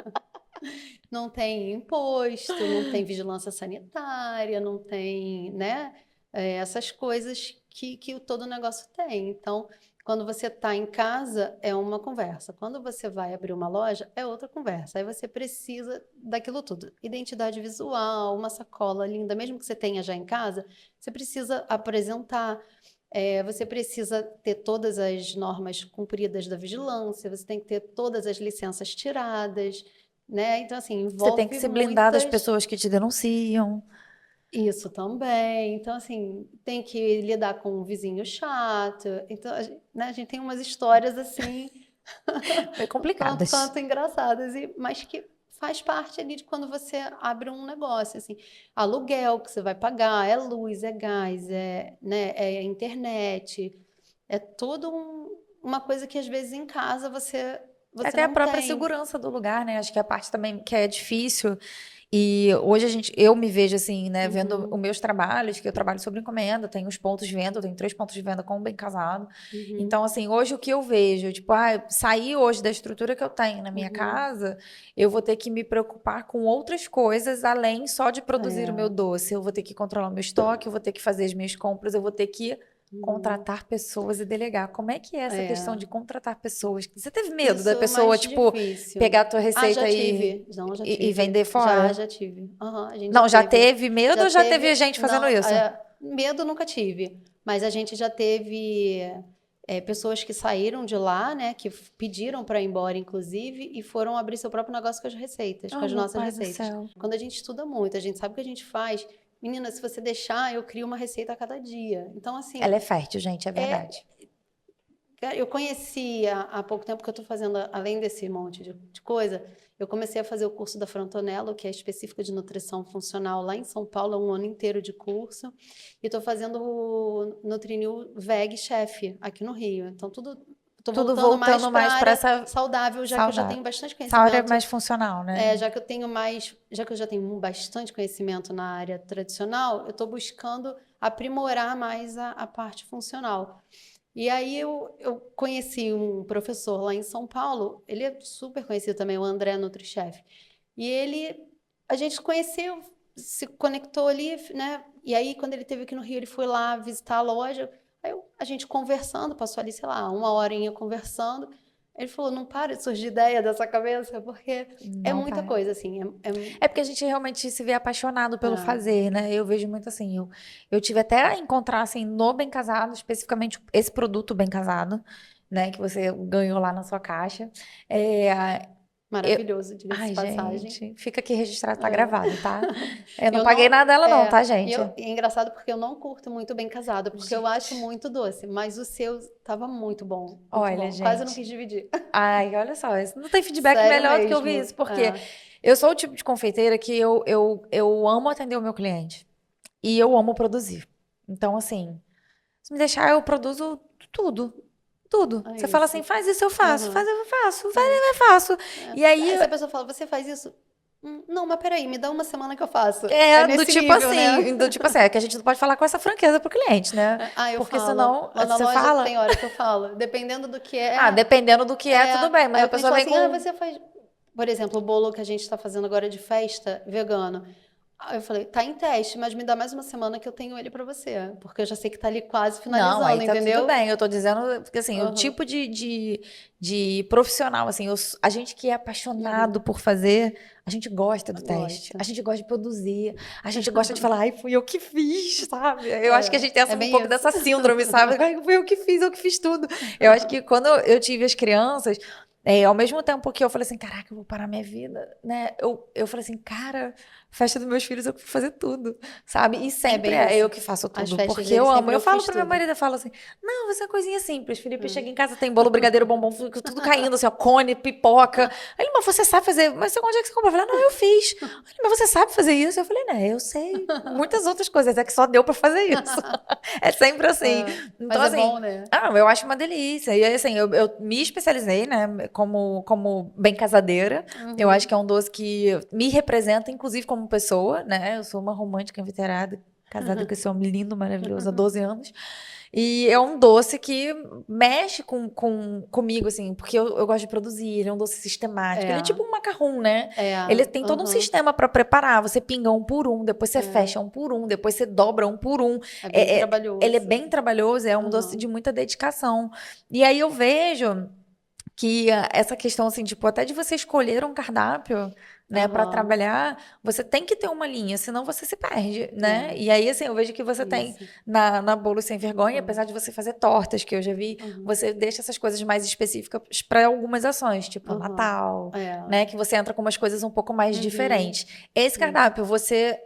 Não tem imposto, não tem vigilância sanitária, não tem, né, essas coisas que todo negócio tem. Então, quando você está em casa, é uma conversa. Quando você vai abrir uma loja, é outra conversa. Aí você precisa daquilo tudo. Identidade visual, uma sacola linda, mesmo que você tenha já em casa, você precisa apresentar. Você precisa ter todas as normas cumpridas da vigilância, você tem que ter todas as licenças tiradas, né? Então, assim, Você tem que envolve se blindar das muitas. pessoas que te denunciam. Isso também. Então, assim, tem que lidar com um vizinho chato. Então, né, a gente tem umas histórias assim, Bem um tanto complicadas. quanto engraçadas, mas que faz parte ali de quando você abre um negócio, assim, aluguel que você vai pagar, é luz, é gás, né, é internet, é todo uma coisa que às vezes em casa você Até a não própria tem. segurança do lugar, né? Acho que a parte também que é difícil. E hoje eu me vejo assim, né, vendo os meus trabalhos, que eu trabalho sobre encomenda, tenho os pontos de venda, eu tenho 3 pontos de venda com o Bem Casado. Então, assim, hoje o que eu vejo, tipo, sair hoje da estrutura que eu tenho na minha casa, eu vou ter que me preocupar com outras coisas além só de produzir o meu doce. Eu vou ter que controlar o meu estoque, eu vou ter que fazer as minhas compras, eu vou ter que contratar pessoas e delegar. Como é que é essa questão de contratar pessoas? Você teve medo da Isso é pessoa, mais tipo, difícil. pegar a tua Ah, receita já tive. Não, já e tive. vender fora? Já tive. A gente Não, já já teve. teve medo Já ou já teve teve. gente fazendo Não, isso? medo nunca tive. Mas a gente já teve pessoas que saíram de lá, né? Que pediram para ir embora, inclusive, e foram abrir seu próprio negócio com as receitas, com Oh, as meu nossas pai do receitas. céu. Quando a gente estuda muito, a gente sabe o que a gente faz. Menina, se você deixar, eu crio uma receita a cada dia. Então, assim, Ela é fértil, gente, é verdade. eu conheci há pouco tempo que eu estou fazendo, além desse monte de coisa, eu comecei a fazer o curso da Frontonello, que é específico de nutrição funcional lá em São Paulo, é um ano inteiro de curso. E estou fazendo o Nutrinil Veg Chef aqui no Rio. Então, estou Tudo voltando mais voltando para a mais para área essa saudável, já que eu já saudável. tenho bastante Essa área é conhecimento. mais funcional, né? Já que eu já tenho bastante conhecimento na área tradicional, eu estou buscando aprimorar mais a parte funcional. E aí eu conheci um professor lá em São Paulo, ele é super conhecido também, o André NutriChef. E a gente conheceu, se conectou ali, né? E aí quando ele esteve aqui no Rio, ele foi lá visitar a loja. A gente conversando, passou ali, sei lá, uma horinha conversando. Ele falou, não para de surgir ideia dessa cabeça, porque é Não muita para. coisa, assim. É porque a gente realmente se vê apaixonado pelo Ah, fazer, né? Eu vejo muito assim, eu tive até a encontrar assim no Bem Casado, especificamente esse produto Bem Casado, né, que você ganhou lá na sua caixa. Eu- maravilhoso, diga-se de Ai, passagem. gente, fica aqui registrado, tá É. gravado, tá? Eu não Eu paguei não. nada dela não, tá, gente? E é engraçado porque eu não curto muito bem casado, porque eu acho Gente, muito doce, mas o seu tava muito bom, muito olha, bom. Quase eu não quis gente. dividir. Ai, olha só, isso não tem feedback Sério melhor do que ouvir mesmo. isso, porque eu sou o tipo de confeiteira que eu amo atender o meu cliente e eu amo produzir. Então, assim, se me deixar, eu produzo tudo. Tudo. É Você fala assim, isso. faz isso, eu faço. Aham. Faz, eu faço. Faz, É. eu faço. E aí, Aí se a pessoa fala, você faz isso? Não, mas peraí, me dá uma semana que eu faço. É é nesse nível, né? do tipo assim, é que a gente não pode falar com essa franqueza pro cliente, né? Eu Porque falo. senão, Lá na você loja fala, tem hora que eu falo. Dependendo do que ah, dependendo do que é, tudo bem, mas aí a o cliente pessoa fala vem assim, com, você faz... Por exemplo, o bolo que a gente está fazendo agora de festa, vegano. Aí eu falei, tá em teste, mas me dá mais uma semana que eu tenho ele pra você. Porque eu já sei que tá ali quase não, aí finalizando, tá tudo entendeu? bem. Eu tô dizendo, porque assim, o Aham. tipo de profissional, assim, a gente que é apaixonado por fazer, a gente gosta do teste, a Gosta. gente gosta de produzir, a gente gosta de falar, ai, fui eu que fiz, sabe? Eu acho que a gente tem É um bem pouco isso. dessa síndrome, sabe? Ai, fui eu que fiz tudo. Eu acho que quando eu tive as crianças, ao mesmo tempo que eu falei assim, caraca, eu vou parar minha vida, né? Eu falei assim, cara, festa dos meus filhos eu vou fazer tudo, sabe? E É sempre bem é eu isso. que faço As tudo, festas porque dele eu amo. sempre Eu eu falo fiz pro meu tudo. marido, eu falo assim, não, vai ser uma coisinha simples. Felipe chega em casa, tem bolo, brigadeiro, bombom, tudo caindo, assim, ó, cone, pipoca. Aí ele, mas você sabe fazer? Mas onde é que você comprou? Eu falei, não, eu fiz. Ele, mas você sabe fazer isso? Eu falei, né, eu sei. Muitas outras coisas, é que só deu pra fazer isso. É sempre assim. Então, Mas é assim, bom, né? eu acho uma delícia. E assim, eu me especializei, né, como bem casadeira. Eu acho que é um doce que me representa, inclusive, como pessoa, né? Eu sou uma romântica inveterada, casada com esse homem lindo, maravilhoso, há 12 anos. E é um doce que mexe comigo, assim, porque eu gosto de produzir. Ele é um doce sistemático. É, Ele é tipo um macarrão, né? é, Ele tem todo um aham, sistema para preparar. Você pinga um por um, depois você fecha um por um, depois você dobra um por um. é bem Ele é trabalhoso. bem trabalhoso, é um doce de Aham, muita dedicação. E aí eu vejo que essa questão, assim, tipo, até de você escolher um cardápio, né, para aham, trabalhar, você tem que ter uma linha, senão você se perde, né? é, E aí, assim, eu vejo que você tem isso. na Bolo Sem Vergonha, Aham, apesar de você fazer tortas, que eu já vi, aham, você deixa essas coisas mais específicas para algumas ações, tipo aham, Natal, é, né, que você entra com umas coisas um pouco mais uhum, diferentes. Esse isso. cardápio, você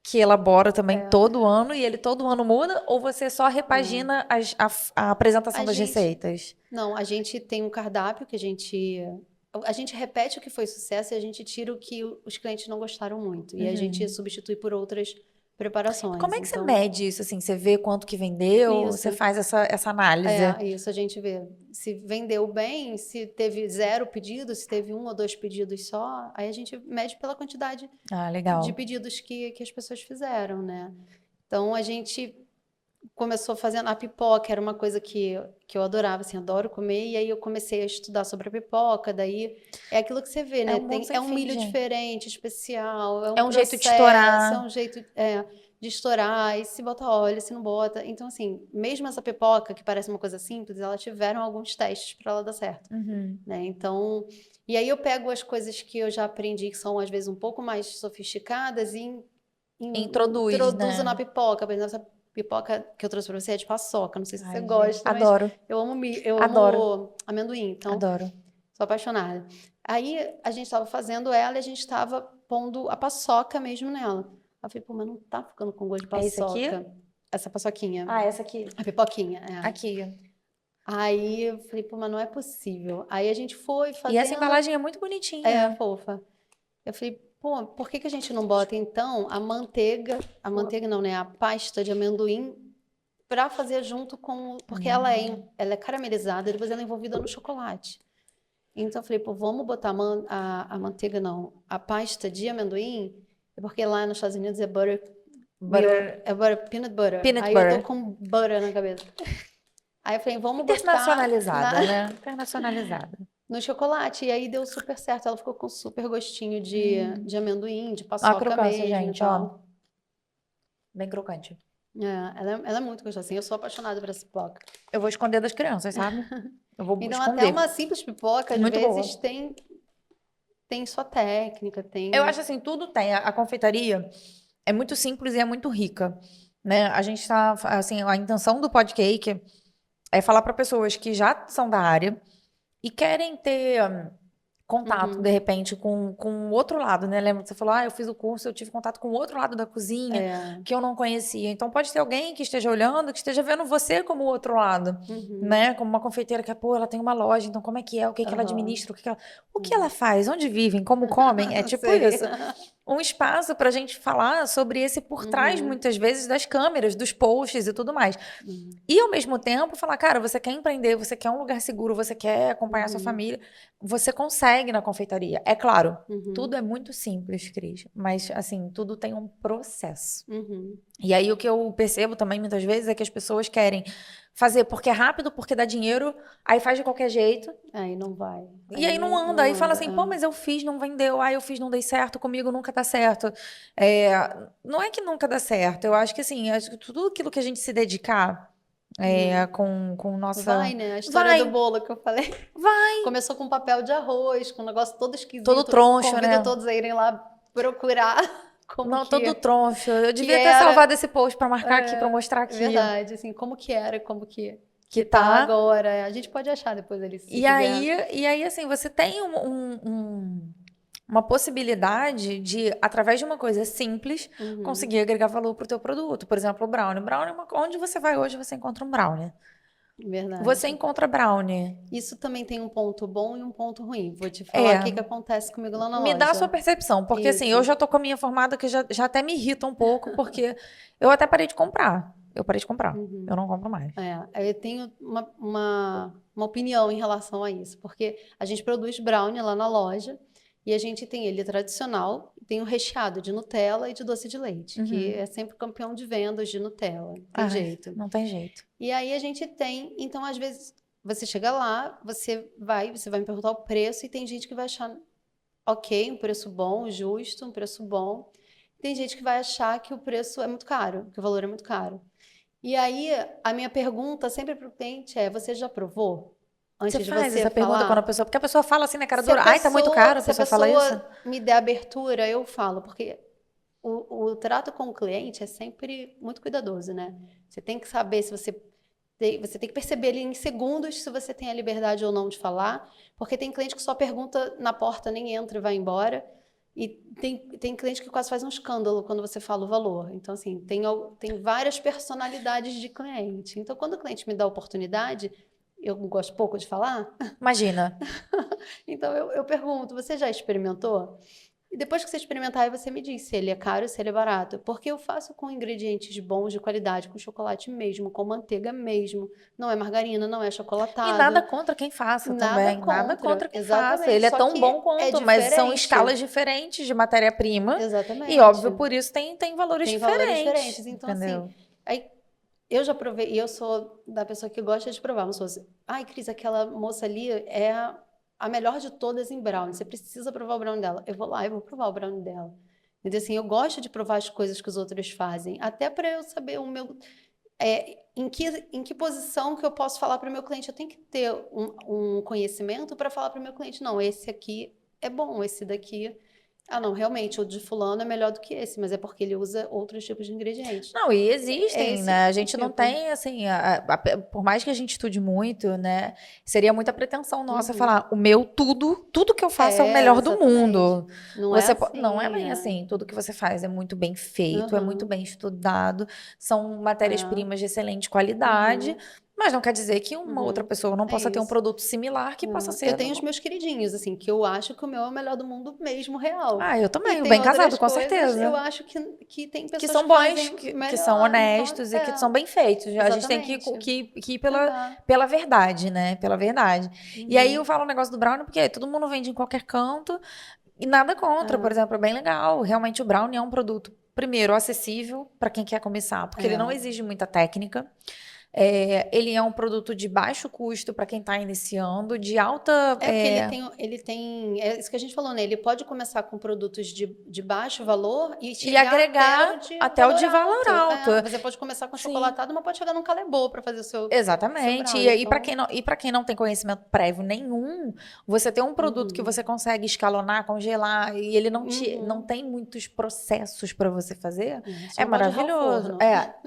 que elabora também É, todo ano e ele todo ano muda, ou você só é. repagina a apresentação A das gente, receitas? não, a gente tem um cardápio que a gente repete o que foi sucesso e a gente tira o que os clientes não gostaram muito. E a gente Uhum. substitui por outras preparações. Como é que você mede isso, assim? Você vê quanto que vendeu? Isso. Você faz essa análise? Isso a gente vê. Se vendeu bem, se teve 0 pedidos, se teve 1 ou 2 pedidos só, aí a gente mede pela quantidade legal. de pedidos que as pessoas fizeram, né? Então, a gente começou fazendo a pipoca, era uma coisa que eu adorava, assim, adoro comer, e aí eu comecei a estudar sobre a pipoca, daí é aquilo que você vê, né? É um milho diferente, especial, é um jeito de estourar. É um jeito de estourar, e se bota óleo, se não bota. Então, assim, mesmo essa pipoca, que parece uma coisa simples, elas tiveram alguns testes para ela dar certo, né? Então, e aí eu pego as coisas que eu já aprendi, que são às vezes um pouco mais sofisticadas, e introduzo né? na pipoca, por exemplo, essa pipoca que eu trouxe pra você é de paçoca. Não sei se você gosta, adoro. Mas eu amo amendoim, então adoro. Sou apaixonada. Aí a gente estava fazendo ela e a gente estava pondo a paçoca mesmo nela. Eu falei, pô, mas não tá ficando com gosto de paçoca. É isso aqui? Essa paçoquinha. Essa aqui. A pipoquinha, Aqui. Aí eu falei, pô, mas não é possível. Aí a gente foi fazendo... E essa embalagem é muito bonitinha. É, fofa. Eu falei, pô, por que a gente não bota, então, a manteiga não, né? A pasta de amendoim para fazer junto com... Porque ela é caramelizada e depois ela é envolvida no chocolate. Então, eu falei, pô, vamos botar a manteiga, não, a pasta de amendoim, porque lá nos Estados Unidos é peanut butter. Aí eu tô com butter na cabeça. Aí eu falei, vamos botar... Internacionalizada, né? Internacionalizada. No chocolate. E aí deu super certo. Ela ficou com super gostinho de amendoim, de paçoca a crocância, mesmo. gente, ó. Bem crocante. Ela é muito gostosa. Assim, eu sou apaixonada por essa pipoca. Eu vou esconder das crianças, sabe? Eu vou então, esconder. até uma simples pipoca, às muito vezes, tem sua técnica, tem... Eu acho assim, tudo tem. A confeitaria é muito simples e é muito rica, né? A gente tá, assim, a intenção do Podcake é falar para pessoas que já são da área e querem ter contato, de repente, com o outro lado, né? Lembra que você falou, eu fiz o curso, eu tive contato com o outro lado da cozinha que eu não conhecia. Então, pode ter alguém que esteja olhando, que esteja vendo você como o outro lado, né? Como uma confeiteira que, ela tem uma loja, então como é que é? O que ela administra? O que ela faz? Onde vivem? Como comem? É tipo isso. Um espaço para a gente falar sobre esse por trás, muitas vezes, das câmeras, dos posts e tudo mais. E, ao mesmo tempo, falar, cara, você quer empreender, você quer um lugar seguro, você quer acompanhar sua família, você consegue na confeitaria. É claro, tudo é muito simples, Cris, mas, assim, tudo tem um processo. E aí, o que eu percebo também, muitas vezes, é que as pessoas querem fazer porque é rápido, porque dá dinheiro, aí faz de qualquer jeito. Aí não vai. E aí não anda. Aí fala assim, pô, mas eu fiz, não vendeu. Eu fiz, não dei certo. Comigo nunca dá certo. Não é que nunca dá certo. Eu acho que, assim, tudo aquilo que a gente se dedicar com nossa... Vai, né? A história do bolo que eu falei. Vai. Começou com papel de arroz, com um negócio todo esquisito. Todo troncho, né? Convido todos a irem lá procurar todo troncho. Eu devia ter salvado esse post pra marcar aqui, pra mostrar aqui. Verdade, assim, como que era, como que tá agora. A gente pode achar depois ali, se quiser. E aí, assim, você tem uma possibilidade de, através de uma coisa simples, conseguir agregar valor pro teu produto. Por exemplo, o brownie. Brownie, onde você vai hoje, você encontra um brownie. Verdade. Você encontra brownie. Isso também tem um ponto bom e um ponto ruim. Vou te falar o que acontece comigo lá na loja. Me dá a sua percepção, porque assim, eu já tô com a minha formada que já até me irrita um pouco, porque eu até parei de comprar. Eu parei de comprar. Eu não compro mais. Eu tenho uma opinião em relação a isso, porque a gente produz brownie lá na loja e a gente tem ele tradicional, tem o recheado de Nutella e de doce de leite, que é sempre campeão de vendas de Nutella. Não tem jeito. Não tem jeito. E aí a gente tem, então às vezes você chega lá, você vai me perguntar o preço e tem gente que vai achar ok, um preço bom, justo, um preço bom. Tem gente que vai achar que o preço é muito caro, que o valor é muito caro. E aí, a minha pergunta sempre para o cliente é, você já provou? Antes de você faz essa falar? Pergunta quando a pessoa... Porque a pessoa fala assim na cara dura, tá muito caro, a pessoa fala isso? Se a pessoa me der abertura, eu falo, porque o trato com o cliente é sempre muito cuidadoso, né? Você tem que saber se você tem que perceber ali em segundos se você tem a liberdade ou não de falar, porque tem cliente que só pergunta na porta, nem entra e vai embora. E tem cliente que quase faz um escândalo quando você fala o valor. Então, assim, tem várias personalidades de cliente. Então, quando o cliente me dá a oportunidade, eu gosto pouco de falar. Imagina. Então, eu pergunto, você já experimentou? E depois que você experimentar, aí você me diz se ele é caro, se ele é barato. Porque eu faço com ingredientes bons, de qualidade, com chocolate mesmo, com manteiga mesmo. Não é margarina, não é E nada chocolatado. contra quem faça Nada também. Nada contra, contra quem faça. exatamente. Ele é Só tão que bom é quanto, mas são diferente. escalas diferentes de matéria-prima. E, Exatamente. óbvio, por isso tem valores Tem valores diferentes. diferentes. Então, Entendeu? assim, aí eu já provei, e eu sou da pessoa que gosta de provar. Não sou assim, ai, Cris, aquela moça ali é a melhor de todas em brownie. Você precisa provar o brownie dela. Eu vou lá, eu vou provar o brownie dela. Então, assim, eu gosto de provar as coisas que os outros fazem, até para eu saber o meu. Em que posição que eu posso falar para o meu cliente? Eu tenho que ter um conhecimento para falar para o meu cliente, não, esse aqui é bom, esse daqui. Ah, não, realmente, o de fulano é melhor do que esse, mas é porque ele usa outros tipos de ingredientes. Não, e É existem, esse né? A gente não tipo. tem, assim, por mais que a gente estude muito, né? Seria muita pretensão nossa Uhum. falar, o meu tudo que eu faço é o melhor do Exatamente. mundo. Não é Não é assim, bem assim, tudo que você faz é muito bem feito, é muito Uhum. bem estudado, são É. matérias-primas de excelente qualidade, Uhum. mas não quer dizer que uma outra Uhum. pessoa não É possa ter um isso. produto similar que possa Eu ser. tenho os meus queridinhos, assim, que eu acho que o meu é o melhor do mundo mesmo, real. Ah, eu E também, o tem bem casado, outras com coisas, eu certeza. acho que tem Que pessoas são que bons, fazem que são melhor. Então, honestos e que são bem feitos. A gente tem que, exatamente. que ir É. pela verdade, né? Pela verdade. E aí eu Uhum. falo um negócio do brownie, porque todo mundo vende em qualquer canto e nada contra, por exemplo, é bem legal. Realmente o brownie é um produto, primeiro, acessível para quem quer começar, porque ele não É. exige muita técnica. Ele é um produto de baixo custo para quem está iniciando, de alta. É porque é isso que a gente falou, né? Ele pode começar com produtos de baixo valor e E chegar até o agregar de até o valor de valor alto. alto. Você pode começar com Sim. chocolatado, mas pode chegar num calebô para fazer o seu Exatamente. brownie. E para Então, quem não tem conhecimento prévio nenhum, você tem um produto que uhum. você consegue escalonar, congelar, e ele não Uhum. tem muitos processos para você fazer, Só é não pode errar o maravilhoso. forno.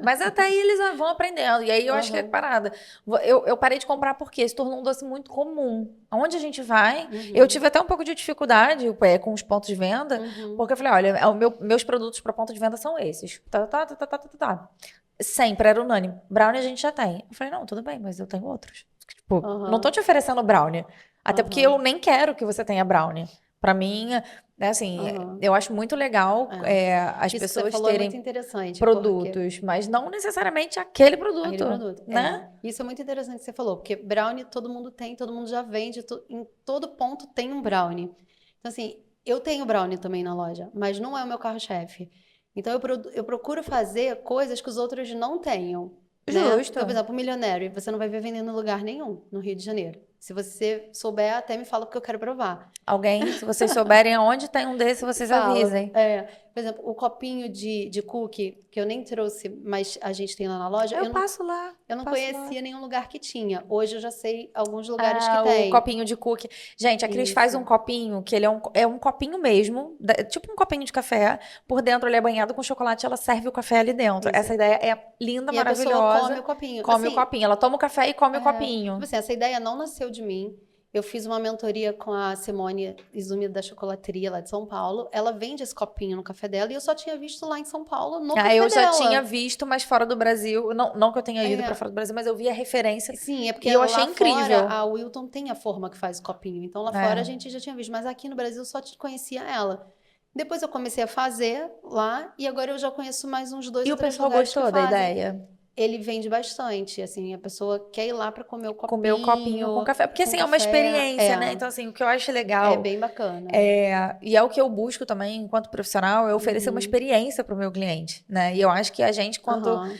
Mas até aí eles vão aprendendo. E aí eu acho que é Aham. parada. Eu parei de comprar porque se tornou um doce muito comum. Onde a gente vai, eu Uhum. tive até um pouco de dificuldade com os pontos de venda, Uhum. porque eu falei, olha, meus produtos para ponto de venda são esses. Tá. Sempre era unânime. Brownie a gente já tem. Eu falei, não, tudo bem, mas eu tenho outros. Tipo, não tô Aham. te oferecendo brownie. Até porque eu Aham. nem quero que você tenha brownie. Pra mim, né, assim, Aham. eu acho muito legal É. as Isso que você pessoas falou é muito terem interessante, porque produtos, mas não necessariamente aquele aquele produto, produto. né? Isso é muito interessante que você falou, porque brownie todo mundo tem, todo mundo já vende, em todo ponto tem um brownie. Então, assim, eu tenho brownie também na loja, mas não é o meu carro-chefe. Então, eu procuro fazer coisas que os outros não tenham, né? Então, por Justo. exemplo, o Milionário, você não vai ver vendendo em lugar nenhum no Rio de Janeiro. Se você souber, até me fala porque eu quero provar. Alguém, se vocês souberem aonde tem um desse, vocês Fala. avisem. Por exemplo, o copinho de cookie, que eu nem trouxe, mas a gente tem lá na loja, Eu eu não, passo lá, eu não passo lá. conhecia nenhum lugar que tinha. Hoje eu já sei alguns lugares que O tem. copinho de cookie. Gente, a Cris faz um Isso. copinho que ele é um copinho mesmo, tipo um copinho de café. Por dentro ele é banhado com chocolate, ela serve o café ali dentro. Isso. Essa ideia é linda, E a pessoa come maravilhosa. o copinho. Come o Assim, copinho. Ela toma o café e come o tipo copinho. assim, essa ideia não nasceu de mim. Eu fiz uma mentoria com a Simone Izumi da Chocolateria lá de São Paulo. Ela vende esse copinho no café dela e eu só tinha visto lá em São Paulo no Ah, café eu já tinha dela. visto, mas fora do Brasil. Não que eu tenha ido para É, fora do Brasil, mas eu vi a referência sim, é e porque eu achei lá fora incrível. a Wilton tem a forma que faz o copinho. Então lá fora a É. gente já tinha visto, mas aqui no Brasil eu só conhecia ela. Depois eu comecei a fazer lá e agora eu já conheço mais uns dois E ou o três pessoal lugares que gostou da fazem. ideia? Ele vende bastante, assim, a pessoa quer ir lá para comer o Comer o copinho com copinho, café. Porque, com assim, é uma café. experiência, né? Então, assim, o que eu acho É legal. bem bacana. E é o que eu busco também, enquanto profissional, é oferecer uma Uhum. experiência para o meu cliente, né? E eu acho que a gente, quando Aham.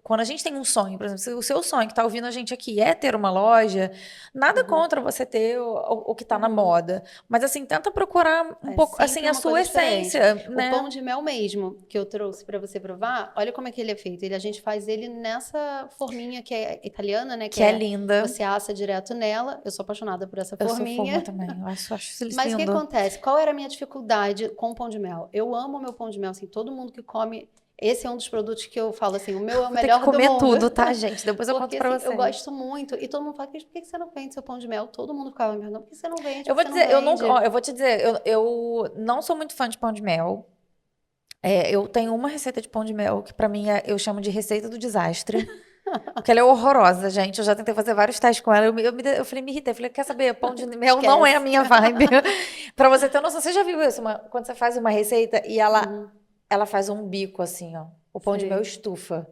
quando a gente tem um sonho, por exemplo, se o seu sonho que está ouvindo a gente aqui é ter uma loja, nada Uhum. contra você ter o que está na Uhum. moda, mas assim, tenta procurar um É pouco, assim, sempre a uma coisa sua diferente. essência, O né? pão de mel mesmo, que eu trouxe para você provar, olha como é que ele é feito. A gente faz ele nessa forminha que é italiana, né? Que Que é é linda. você assa direto nela. Eu sou apaixonada por essa Eu sou forma forminha. também, eu acho isso Mas o que lindo. acontece? Qual era a minha dificuldade com o pão de mel? Eu amo o meu pão de mel, assim, todo mundo que come. Esse é um dos produtos que eu falo assim, o meu é o Vou ter que melhor do comer mundo. tudo, tá, gente? Depois eu conto Porque para assim, eu vocês. gosto muito. E todo mundo fala, Cris, por que você não vende seu pão de mel? Todo mundo ficava me perguntando, por que você não vende? Eu Por que vou você não dizer, eu nunca, ó, vende? eu vou te dizer, eu não sou muito fã de pão de mel. Eu tenho uma receita de pão de mel que pra mim eu chamo de receita do desastre. Porque ela é horrorosa, gente. Eu já tentei fazer vários testes com ela. Eu falei, me irritei. Falei, quer saber? Pão de mel não é a minha vibe. Pra você ter noção, você já viu isso? Quando você faz uma receita e ela faz um bico assim, ó. O pão de mel estufa.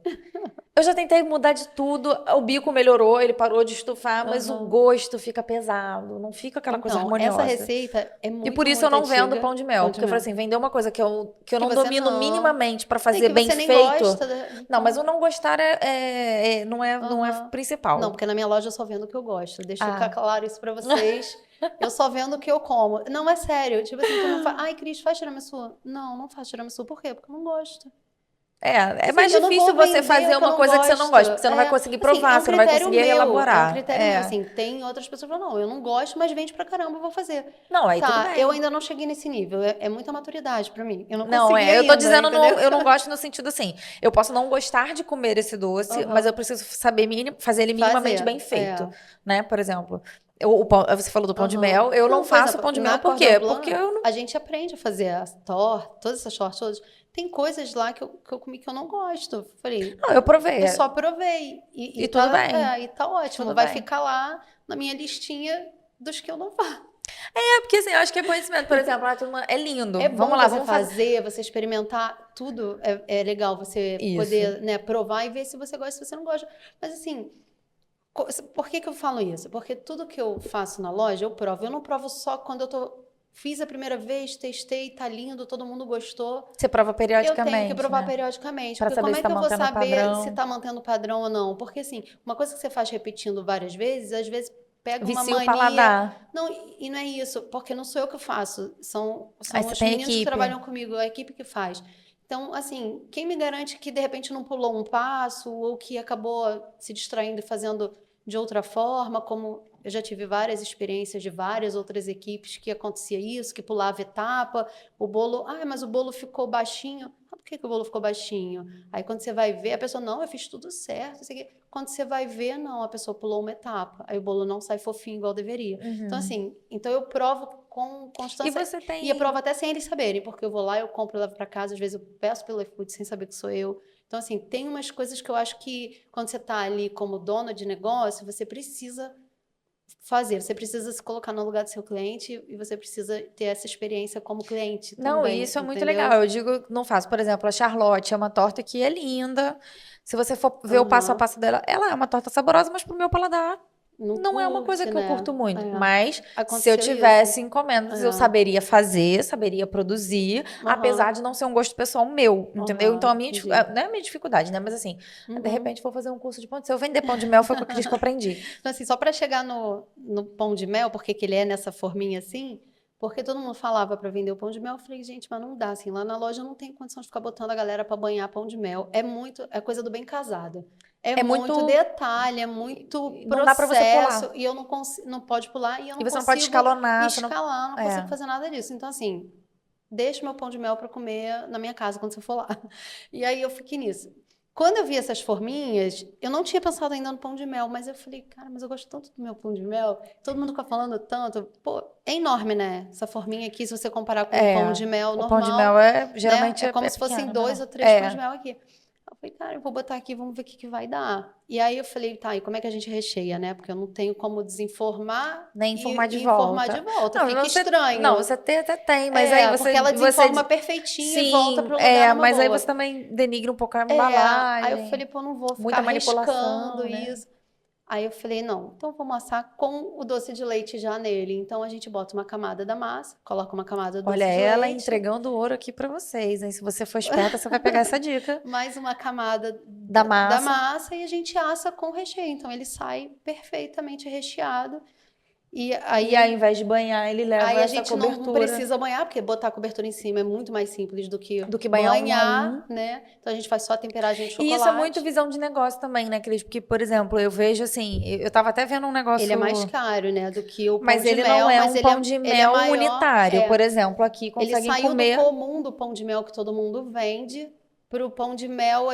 Eu já tentei mudar de tudo. O bico melhorou, ele parou de estufar, mas o gosto fica pesado. Não fica aquela coisa harmoniosa. Essa receita é muito, e por isso eu não vendo pão de mel. Porque eu falei assim, vender uma coisa que eu não domino minimamente pra fazer bem feito. Não, mas o não gostar não é principal. Não, porque na minha loja eu só vendo o que eu gosto. Deixa eu ficar claro isso pra vocês. Eu só vendo o que eu como. Não, é sério. Tipo assim, tu não faz... Ai, Cris, faz tiramisu? Não faço tiramisu. Por quê? Porque eu não gosto. É mais difícil você fazer uma coisa que você não gosta, porque você não vai conseguir provar, você não vai conseguir elaborar. É um critério meu, assim, tem outras pessoas que falam, não, eu não gosto, mas vende pra caramba, eu vou fazer. Não, aí tudo bem. Eu ainda não cheguei nesse nível, é muita maturidade pra mim, eu não consegui Não, eu tô ainda, dizendo, eu não gosto no sentido assim, eu posso não gostar de comer esse doce, mas eu preciso saber fazer ele minimamente bem feito, né, por exemplo. Você falou do pão de mel, eu não faço pão de mel, por quê? Porque a gente aprende a fazer as tortas, todas essas tortas, tem coisas lá que eu comi que eu não gosto. Falei, não, eu provei. Eu só provei. E tudo bem. E tá ótimo. Vai ficar lá na minha listinha dos que eu não faço. Porque assim, eu acho que é conhecimento. Por exemplo, é lindo. Vamos lá, vamos fazer, você experimentar tudo. É legal você poder, né, provar e ver se você gosta, se você não gosta. Mas assim, por que eu falo isso? Porque tudo que eu faço na loja, eu provo. Eu não provo só quando eu fiz a primeira vez, testei, tá lindo, todo mundo gostou. Você prova periodicamente. Eu tenho que provar periodicamente. Pra saber como é que eu vou saber se tá mantendo o padrão ou não? Porque assim, uma coisa que você faz repetindo várias vezes, às vezes pega uma mania. O paladar. Não, e não é isso, porque não sou eu que faço, são os meninos que trabalham comigo, a equipe que faz. Então, assim, quem me garante que de repente não pulou um passo ou que acabou se distraindo e fazendo de outra forma, como eu já tive várias experiências de várias outras equipes que acontecia isso, que pulava etapa, o bolo, mas o bolo ficou baixinho. Por que o bolo ficou baixinho? Aí quando você vai ver, a pessoa, não, eu fiz tudo certo. Quando você vai ver, não, a pessoa pulou uma etapa. Aí o bolo não sai fofinho igual deveria. Então assim, eu provo com constância. E eu provo até sem eles saberem, porque eu vou lá, eu compro, eu levo para casa, às vezes eu peço pelo iFood sem saber que sou eu. Então, assim, tem umas coisas que eu acho que quando você está ali como dono de negócio, você precisa fazer, você precisa se colocar no lugar do seu cliente e você precisa ter essa experiência como cliente também. Não, isso é muito legal. Eu digo, não faço. Por exemplo, a Charlotte é uma torta que é linda. Se você for ver o passo a passo dela, ela é uma torta saborosa, mas pro meu paladar não é uma coisa que eu curto muito. Mas se eu tivesse encomendas, eu saberia fazer, saberia produzir, apesar de não ser um gosto pessoal meu, entendeu? Então, não é a minha dificuldade, né? Mas assim, de repente vou fazer um curso de pão de mel. Se eu vender pão de mel, foi o que eu quis que eu aprendi. Então, assim, só para chegar no pão de mel, porque ele é nessa forminha assim, porque todo mundo falava para vender o pão de mel, eu falei, gente, mas não dá, assim, lá na loja eu não tenho condição de ficar botando a galera para banhar pão de mel. É coisa do bem casado. É muito detalhe, é muito processo. Não dá pra você pular. E eu não consigo, não pode pular e eu não consigo. E você não pode escalonar. Não consigo fazer nada disso. Então, assim, deixa meu pão de mel para comer na minha casa quando você for lá. E aí eu fiquei nisso. Quando eu vi essas forminhas, eu não tinha pensado ainda no pão de mel, mas eu falei, cara, mas eu gosto tanto do meu pão de mel. Todo mundo fica falando tanto. Pô, é enorme, né? Essa forminha aqui, se você comparar com o pão de mel normal. O pão de mel geralmente é como se fossem 2 ou 3 pães de mel aqui. Eu falei, cara, eu vou botar aqui, vamos ver o que vai dar. E aí eu falei, tá, e como é que a gente recheia, né? Porque eu não tenho como desinformar nem informar de volta. Não, fica estranho. Não, você até tem, mas aí você... Porque ela desinforma perfeitinho e volta pro lugar numa mas boa. aí você também denigra um pouco a embalagem. Aí eu falei, pô, não vou ficar arriscando isso. Aí eu falei, não, então vamos assar com o doce de leite já nele. Então a gente bota uma camada da massa, coloca uma camada do doce de leite. Olha, ela entregando ouro aqui pra vocês, hein? Se você for esperta, você vai pegar essa dica. Mais uma camada da massa e a gente assa com recheio. Então ele sai perfeitamente recheado. E aí, ao invés de banhar, ele leva essa cobertura. Aí a gente não precisa banhar, porque botar a cobertura em cima é muito mais simples do que banhar, né? Então a gente faz só a temperagem de chocolate. E isso é muito visão de negócio também, né, Cris? Porque, por exemplo, eu vejo assim, eu tava até vendo um negócio... Ele é mais caro, né, do que o pão de mel. Mas ele não é um pão de mel unitário. Por exemplo, aqui conseguem comer... Ele saiu do comum do pão de mel que todo mundo vende Pro pão de mel,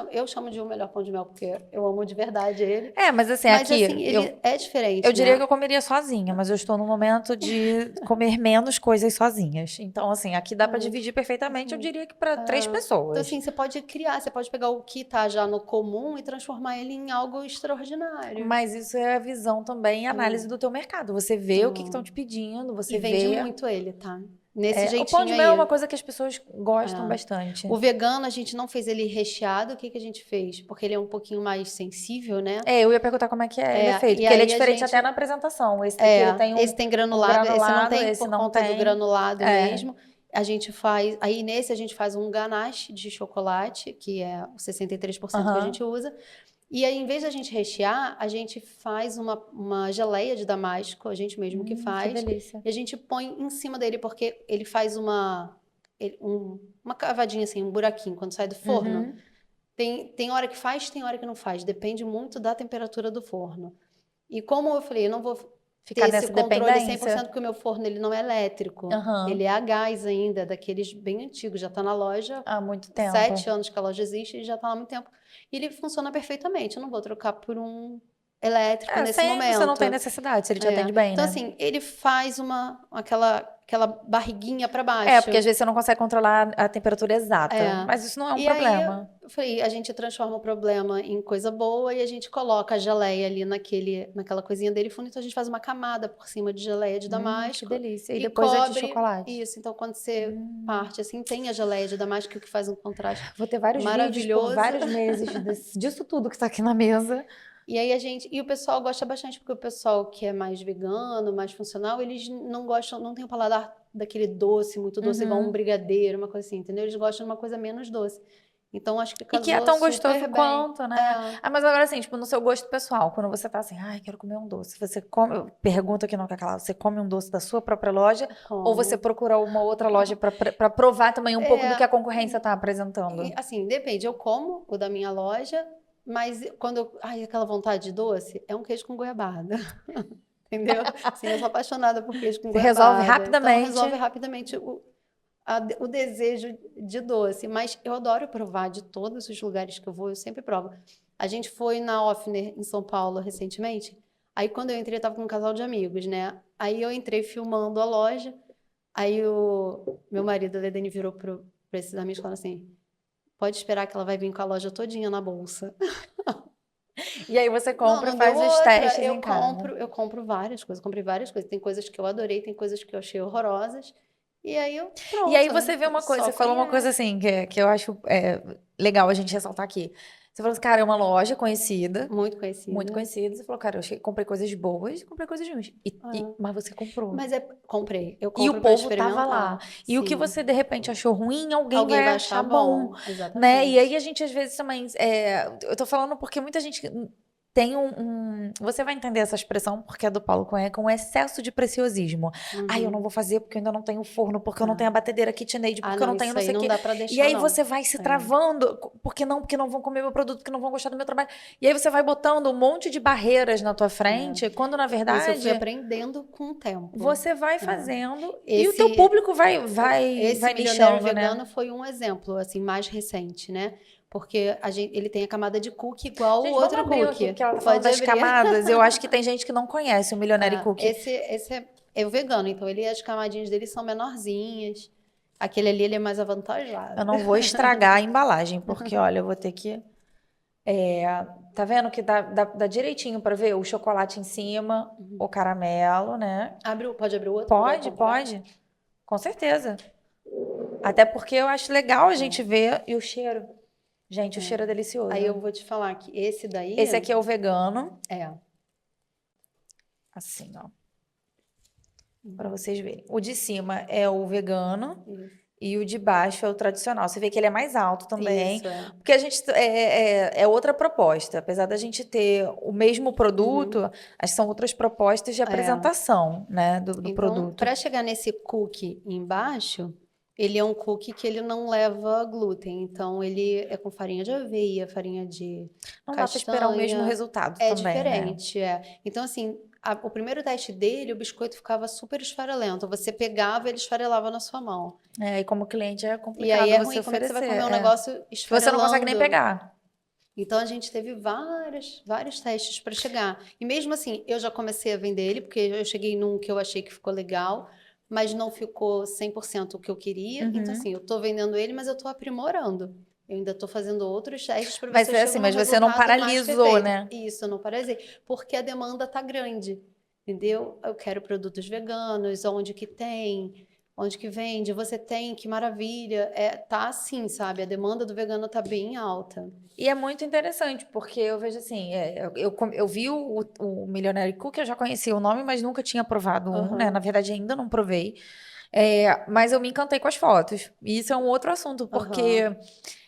eu chamo de o melhor pão de mel, porque eu amo de verdade ele. Mas assim, Mas aqui, assim, ele é diferente, eu diria né? que eu comeria sozinha, mas eu estou no momento de comer menos coisas sozinhas. Então, assim, aqui dá para dividir perfeitamente, eu diria que para 3 Então, pessoas. assim, você pode criar, você pode pegar o que tá já no comum e transformar ele em algo extraordinário. Mas isso é a visão também e análise do teu mercado. Você vê o que estão te pedindo, você E vende vê. muito ele, tá? Nesse O pão jeitinho de mel é uma aí. coisa que as pessoas gostam bastante. O vegano, a gente não fez ele recheado. O que que a gente fez? Porque ele é um pouquinho mais sensível, né? Eu ia perguntar como é que ele é feito, E porque ele é aí a diferente gente- até na apresentação. Esse daqui, ele tem esse tem um granulado, esse não tem esse por não conta do tem. granulado mesmo. A gente faz, aí nesse a gente faz um ganache de chocolate, que é o 63% que a gente usa. E aí, em vez da gente rechear, a gente faz uma geleia de damasco, a gente mesmo que faz. Que delícia. E a gente põe em cima dele, porque ele faz uma cavadinha assim, um buraquinho quando sai do forno. Tem hora que faz, tem hora que não faz. Depende muito da temperatura do forno. E como eu falei, eu não vou Ficar ter esse nessa controle dependência. 100% porque o meu forno ele não é elétrico. Ele é a gás ainda, daqueles bem antigos. Já está na loja Há muito tempo. 7 anos que a loja existe e já está lá há muito tempo. E ele funciona perfeitamente. Eu não vou trocar por um elétrico nesse momento. Você não tem necessidade, se ele te atende bem, Então, né? assim, ele faz aquela barriguinha para baixo. Porque às vezes você não consegue controlar a temperatura exata. Mas isso não é um problema. Aí, eu falei, a gente transforma o problema em coisa boa e a gente coloca a geleia ali naquela coisinha dele fundo. Então, a gente faz uma camada por cima de geleia de damasco. Que delícia. E E depois é de cobre chocolate. Isso. Então, quando você parte, assim, tem a geleia de damasco que faz um contraste Vou ter vários vídeos por vários meses disso tudo que está aqui na mesa. E aí e o pessoal gosta bastante, porque o pessoal que é mais vegano, mais funcional, eles não gostam, não tem o paladar daquele doce, muito doce, igual um brigadeiro, uma coisa assim, entendeu? Eles gostam de uma coisa menos doce. Então, acho que casou E que é tão super gostoso bem. quanto, né? Mas agora assim, tipo, no seu gosto pessoal, quando você tá assim, quero comer um doce, você come, pergunta que não quer calar, você come um doce da sua própria loja ou você procura uma outra loja para provar também um pouco do que a concorrência tá apresentando? Assim, depende, eu como o da minha loja, mas quando aquela vontade de doce, é um queijo com goiabada. Entendeu? Assim, eu sou apaixonada por queijo com goiabada. Resolve rapidamente. Então, resolve rapidamente o desejo de doce. Mas eu adoro provar de todos os lugares que eu vou, eu sempre provo. A gente foi na Offner, em São Paulo, recentemente. Aí, quando eu entrei, eu tava com um casal de amigos, né? Aí, eu entrei filmando a loja. Aí, o meu marido, o Ledeni, virou para esses amigos e falou assim, pode esperar que ela vai vir com a loja todinha na bolsa. E aí você compra e faz os testes em casa. Eu compro várias coisas, comprei várias coisas. Tem coisas que eu adorei, tem coisas que eu achei horrorosas. E aí pronto. E aí você vê uma coisa, você falou uma coisa assim, que eu acho legal a gente ressaltar aqui. Você falou assim, cara, é uma loja conhecida. Muito conhecida. Muito conhecida. Você falou, cara, comprei coisas boas e comprei coisas ruins. Mas você comprou. Mas comprei. Eu compro E o povo tava lá. E o que Sim. você, de repente, achou ruim, alguém vai achar bom. Exatamente. Né? E aí a gente, às vezes, também... eu tô falando porque muita gente tem você vai entender essa expressão, porque é do Paulo Cunha, com um excesso de preciosismo. Eu não vou fazer porque eu ainda não tenho forno, porque eu não tenho a batedeira KitchenAid, porque eu não tenho não sei o quê. Dá pra deixar, e aí você vai se travando, porque não vão comer meu produto, porque não vão gostar do meu trabalho. E aí você vai botando um monte de barreiras na tua frente, quando na verdade... Isso eu fui aprendendo com o tempo. Você vai fazendo e o teu público vai Milionário Vegano, né? foi um exemplo, assim, mais recente, né? Porque ele tem a camada de cookie igual gente, o outro vamos abrir cookie. Aqui, que ela tá falando das camadas. Eu acho que tem gente que não conhece o Milionário Cookie. Esse é o vegano, então as camadinhas dele são menorzinhas. Aquele ali, ele é mais avantajado. Eu não vou estragar a embalagem, porque, olha, eu vou ter que... tá vendo que dá direitinho para ver o chocolate em cima, o caramelo, né? Pode abrir o outro? Pode. Com certeza. Até porque eu acho legal a gente ver e o cheiro. Gente, o cheiro é delicioso. Aí eu vou te falar que esse daí... Esse aqui é o vegano. Assim, ó. Para vocês verem. O de cima é o vegano. E o de baixo é o tradicional. Você vê que ele é mais alto também. Isso, Porque a gente é outra proposta. Apesar da gente ter o mesmo produto, acho que são outras propostas de apresentação, né, do produto. Para chegar nesse cookie embaixo, Ele é um cookie que ele não leva glúten, então ele é com farinha de aveia, farinha de Não dá pra esperar o mesmo castanha. resultado É também, né? diferente, é. Então, assim, o primeiro teste dele, o biscoito ficava super esfarelento. Você pegava e ele esfarelava na sua mão. E como cliente é E aí complicado é você ruim, como é que você vai comer oferecer. um negócio Que você não consegue nem esfarelando? pegar. Então a gente teve vários testes para chegar. E mesmo assim, eu já comecei a vender ele, porque eu cheguei num que eu achei que ficou legal, mas não ficou 100% o que eu queria. Então, Uhum. assim, eu tô vendendo ele, mas eu tô aprimorando. Eu ainda tô fazendo outros testes para ver se Mas eu é chego assim, num mas você não resultado mais paralisou, perfeito. né? Isso, eu não parei, porque a demanda tá grande, entendeu? Eu quero produtos veganos, onde que tem, onde que vende, você tem, que maravilha. Tá assim, sabe? A demanda do vegano tá bem alta. E é muito interessante, porque eu vejo assim, eu vi o Millionaire Cookie, eu já conhecia o nome, mas nunca tinha provado um, né? Na Aham, verdade, ainda não provei. Mas eu me encantei com as fotos. E isso é um outro assunto, porque aham.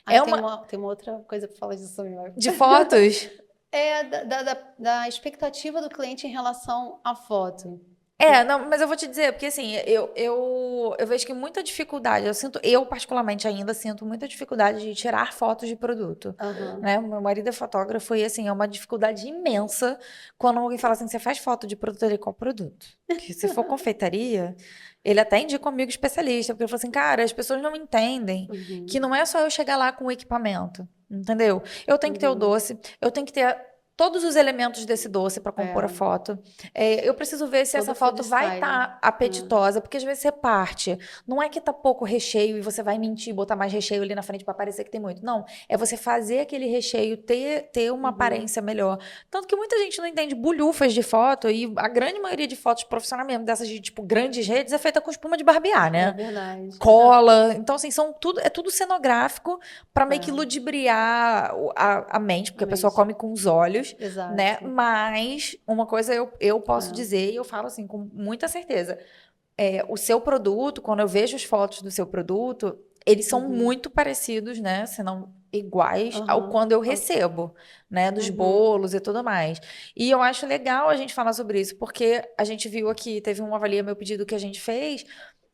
Aí é tem uma. tem uma outra coisa para falar disso também. De fotos. É da expectativa do cliente em relação à foto. Não, mas eu vou te dizer, porque assim, eu vejo que muita dificuldade, eu particularmente ainda sinto muita dificuldade de tirar fotos de produto, Aham. né? O meu marido é fotógrafo e assim, é uma dificuldade imensa quando alguém fala assim, você faz foto de produto, ele, qual produto? Que se for confeitaria, ele até indica um amigo especialista, porque ele falou assim, cara, as pessoas não entendem que Uhum. não é só eu chegar lá com o equipamento, entendeu? Eu tenho que ter o Uhum. doce, eu tenho que ter todos os elementos desse doce para compor a É, foto. Eu preciso ver se todo essa food foto vai style. estar É. apetitosa, porque às vezes você parte. Não é que tá pouco recheio e você vai mentir, botar mais recheio ali na frente para parecer que tem muito. Não, é você fazer aquele recheio ter uma Uhum. aparência melhor. Tanto que muita gente não entende bulhufas de foto e a grande maioria de fotos profissionais mesmo, dessas de tipo grandes redes, é feita com espuma de barbear, É né? verdade. Cola. Então, assim, é tudo cenográfico para meio que É, ludibriar a mente, porque a pessoa realmente. come com os olhos, né? Exato. Mas uma coisa eu posso É. dizer, e eu falo assim com muita certeza, o seu produto, quando eu vejo as fotos do seu produto, eles são Uhum. muito parecidos, né? Se não iguais ao Aham. quando eu recebo, né? Dos Uhum. bolos e tudo mais. E eu acho legal a gente falar sobre isso, porque a gente viu aqui, teve um avalia meu pedido que a gente fez,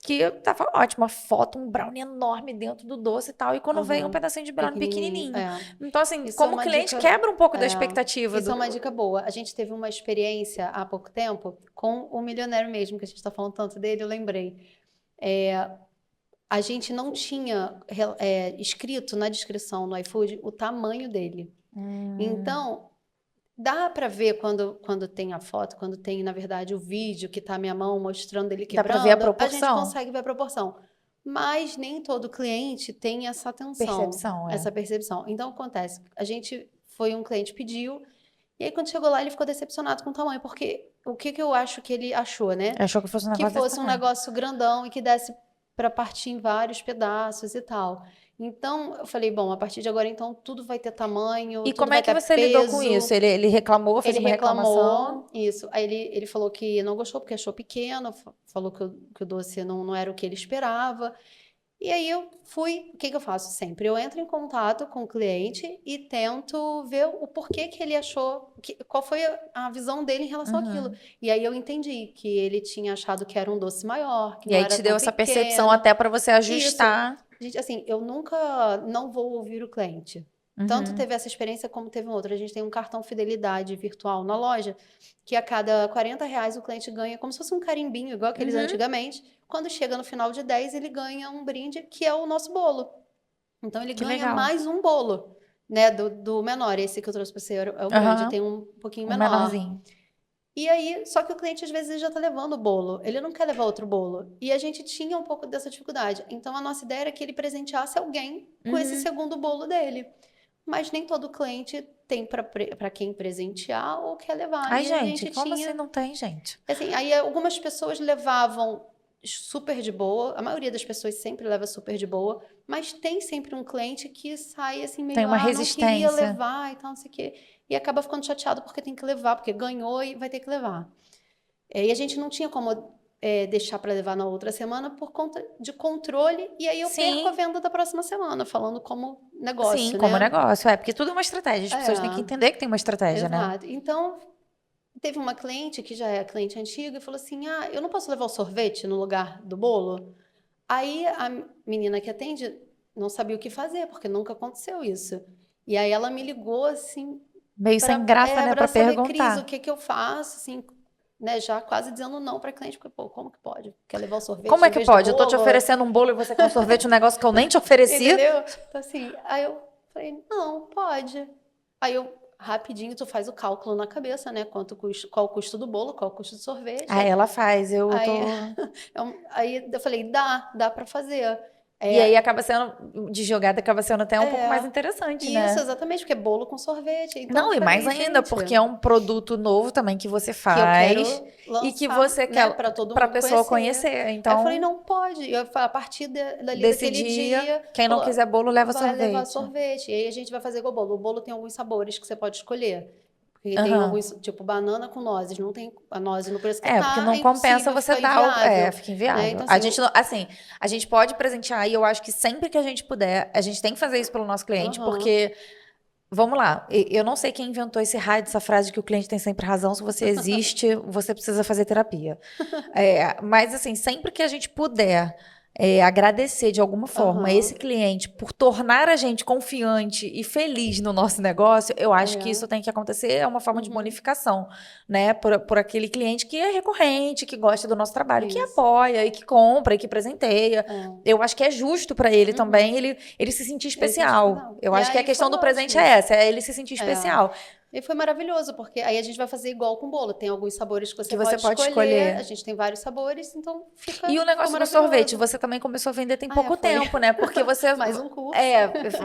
que tava ótima, foto, um brownie enorme dentro do doce e tal, e quando veio um Aham. pedacinho de brownie Pequenininho. pequenininho. É. Então, assim, Isso é como uma cliente, dica. quebra um pouco da É, expectativa isso é uma do. dica boa. A gente teve uma experiência há pouco tempo com o milionário mesmo, que a gente está falando tanto dele, eu lembrei. É, a gente não tinha escrito na descrição no iFood o tamanho dele. Hum, Então, dá para ver quando tem a foto, quando tem, na verdade, o vídeo que está a minha mão mostrando ele dá pra ver a quebrando, a gente proporção? consegue ver a proporção. Mas nem todo cliente tem essa atenção, Percepção, é. essa percepção. Então, acontece, a gente foi um cliente pediu, e aí quando chegou lá ele ficou decepcionado com o tamanho, porque o que que eu acho que ele achou, né? Achou que fosse um Que negócio desse fosse um tamanho. negócio grandão e que desse para partir em vários pedaços e tal. Então, eu falei, bom, a partir de agora, então, tudo vai ter tamanho, E tudo como é vai que ter você lidou com peso. isso? Ele reclamou, fez Ele uma reclamação? reclamou, isso. Aí ele falou que não gostou porque achou pequeno, falou que o doce não era o que ele esperava. E aí eu fui, o que que eu faço sempre? Eu entro em contato com o cliente e tento ver o porquê que ele achou, qual foi a visão dele em relação àquilo. Uhum. E aí eu entendi que ele tinha achado que era um doce maior, que E não aí era te deu tão essa percepção pequeno. até para você Isso. ajustar. Gente, assim, eu nunca não vou ouvir o cliente. Tanto Uhum. teve essa experiência como teve outra. A gente tem um cartão fidelidade virtual na loja, que a cada R$ 40 o cliente ganha como se fosse um carimbinho, igual aqueles Uhum. antigamente. Quando chega no final de 10, ele ganha um brinde, que é o nosso bolo. Então ele Que ganha legal. mais um bolo, né, do menor. Esse que eu trouxe para você é o grande, Aham. tem um pouquinho Um menor. menorzinho. E aí, só que o cliente às vezes já está levando o bolo, ele não quer levar outro bolo. E a gente tinha um pouco dessa dificuldade. Então a nossa ideia era que ele presenteasse alguém com esse Uhum. segundo bolo dele. Mas nem todo cliente tem para quem presentear ou quer levar. Ai, E a gente, gente como assim tinha, não tem, gente? assim, aí algumas pessoas levavam super de boa, a maioria das pessoas sempre leva super de boa, mas tem sempre um cliente que sai assim Tem meio, uma não queria resistência. levar e tal, não sei o quê. E acaba ficando chateado porque tem que levar, porque ganhou e vai ter que levar. E a gente não tinha como deixar para levar na outra semana por conta de controle, e aí eu perco a Sim, venda da próxima semana, falando como sim, negócio, como né? negócio. Porque tudo é uma estratégia. As pessoas têm que É, entender que tem uma estratégia, né? exato. Então, teve uma cliente que já é cliente antiga e falou assim: Ah, eu não posso levar o sorvete no lugar do bolo? Aí a menina que atende não sabia o que fazer, porque nunca aconteceu isso. E aí ela me ligou, assim, Meio sem graça, né, pra pra saber, Cris, o perguntar. que que eu faço, assim, né, já quase dizendo não pra cliente, porque, pô, como que pode? Quer levar o sorvete Como é em que vez do pode? Eu tô te bolo? oferecendo um bolo e você quer um sorvete, um negócio que eu nem te ofereci. Entendeu? Então, assim, aí eu falei, não, pode. Aí eu, rapidinho, tu faz o cálculo na cabeça, né, quanto custa, qual o custo do bolo, qual o custo do sorvete. Aí ela faz, eu Aí, tô... aí eu falei, dá pra fazer. E aí É, acaba sendo, de jogada, acaba sendo até um pouco mais é, interessante, isso, né? exatamente, porque é bolo com sorvete. Então eu Não, e mais falei, ainda, gente, porque é um produto novo também que você que eu faz quero e que lançar, você né, quer para todo para a mundo pessoa conhecer. conhecer. Aí eu falei, Então, não pode. E eu, a partir dali desse daquele dia, dia, quem não falou, quiser bolo, leva vai levar sorvete. sorvete. E aí a gente vai fazer igual bolo. O bolo tem alguns sabores que você pode escolher. Porque tem Aham. alguns, tipo banana com nozes. Não tem a noz no preço que É, porque tá, é não compensa impossível, você fica dar o. É, inviável. fica Né? inviável. Então, A assim, gente, assim, a gente pode presentear e eu acho que sempre que a gente puder, a gente tem que fazer isso pelo nosso cliente, aham. porque vamos lá, eu não sei quem inventou esse raio dessa frase de que o cliente tem sempre razão. Se você existe, você precisa fazer terapia. Mas, assim, sempre que a gente puder agradecer de alguma forma esse Aham. cliente por tornar a gente confiante e feliz no nosso negócio, eu acho que É. isso tem que acontecer. É uma forma de Uhum. bonificação, né? Por aquele cliente que é recorrente, que gosta do nosso trabalho, que Isso. apoia e que compra e que presenteia. É. Eu acho que é justo para ele também, Uhum. ele se sentir Ele sente especial. cuidado. Eu E acho que a aí foi questão do presente é ótimo. essa, é ele se sentir É. especial. E foi maravilhoso, porque aí a gente vai fazer igual com bolo. Tem alguns sabores que você Que você pode pode escolher. A escolher. gente tem vários sabores, então E o ficou negócio do sorvete, maravilhoso. você também começou a vender tem Ah, é, pouco foi. tempo, né? Porque você Mais um curso.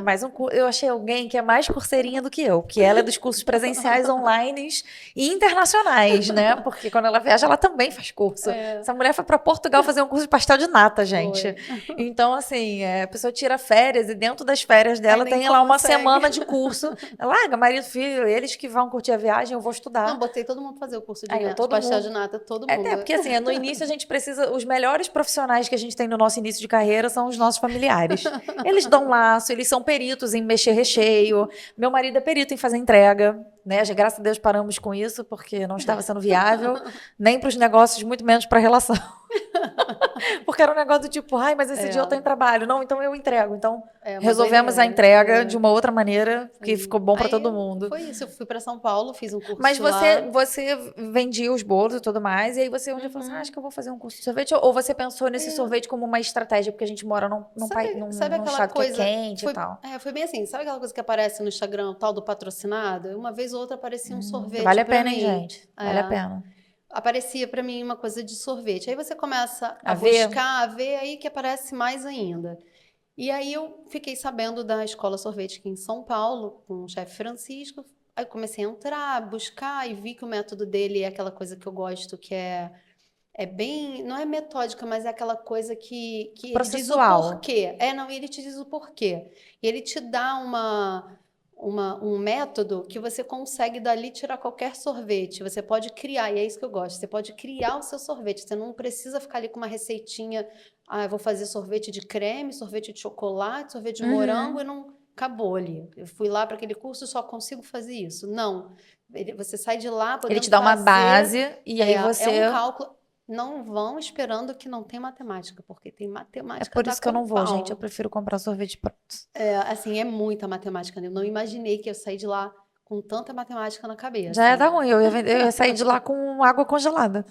mais um curso. Eu achei alguém que é mais curseirinha do que eu, porque ela é dos cursos presenciais, online e internacionais, né? Porque quando ela viaja, ela também faz curso. É, Essa mulher foi para Portugal fazer um curso de pastel de nata, gente. foi. Então, assim, a pessoa tira férias e dentro das férias Aí dela nem tem lá uma consegue. semana de curso. Larga, marido, filho, eles que vão curtir a viagem, eu vou Não, estudar. botei todo mundo pra fazer o curso Aí eu, de todo pastel de mundo. nata, todo É, até mundo. porque assim, no início a gente precisa, os melhores profissionais que a gente tem no nosso início de carreira são os nossos familiares. Eles dão laço, eles são peritos em mexer recheio. Meu marido é perito em fazer entrega, né? Já, graças a Deus paramos com isso porque não estava sendo viável, nem para os negócios, muito menos para a relação. Porque era um negócio do tipo, ai, mas esse dia eu É, tenho trabalho. Não, então eu entrego. Então é uma resolvemos a doideira. entrega de É, uma outra maneira que sim. ficou bom para Aí todo mundo. foi isso. Eu fui pra São Paulo, fiz um Mas curso você, lá. você vendia os bolos e tudo mais, e aí você um dia falou assim, acho Uhum. que eu vou fazer um curso de sorvete, ou você pensou nesse É, sorvete como uma estratégia, porque a gente mora sabe num aquela estado que é coisa? quente e tal. Foi bem assim. Sabe aquela coisa que aparece no Instagram, o tal do patrocinado? Uma vez ou outra aparecia um sorvete Vale a pra pena, hein, mim. gente? Vale a É, pena. aparecia pra mim uma coisa de sorvete. Aí você começa a A ver? buscar, a ver, aí que aparece mais ainda. E aí eu fiquei sabendo da Escola Sorvete aqui em São Paulo, com o chefe Francisco. Aí eu comecei a entrar, buscar e vi que o método dele é aquela coisa que eu gosto, que é bem, não é metódica, mas é aquela coisa que ele diz o Processual. porquê. Não, ele te diz o porquê. E ele te dá um método que você consegue dali tirar qualquer sorvete. Você pode criar, e é isso que eu gosto. Você pode criar o seu sorvete. Você não precisa ficar ali com uma receitinha. Ah, eu vou fazer sorvete de creme, sorvete de chocolate, sorvete de morango e Uhum. não acabou ali. Eu fui lá para aquele curso e só consigo fazer isso. Não. Você sai de lá Ele podendo te dá uma fazer. base, e aí É um você... cálculo. Não vão esperando que não tem matemática, porque tem É matemática por dá isso que eu com não vou, gente. Eu pau. prefiro comprar sorvete pronto. Assim, é muita matemática, né? Eu não imaginei que eu saí de lá com tanta matemática na Já ia cabeça. dar ruim, eu ia sair de lá com água congelada.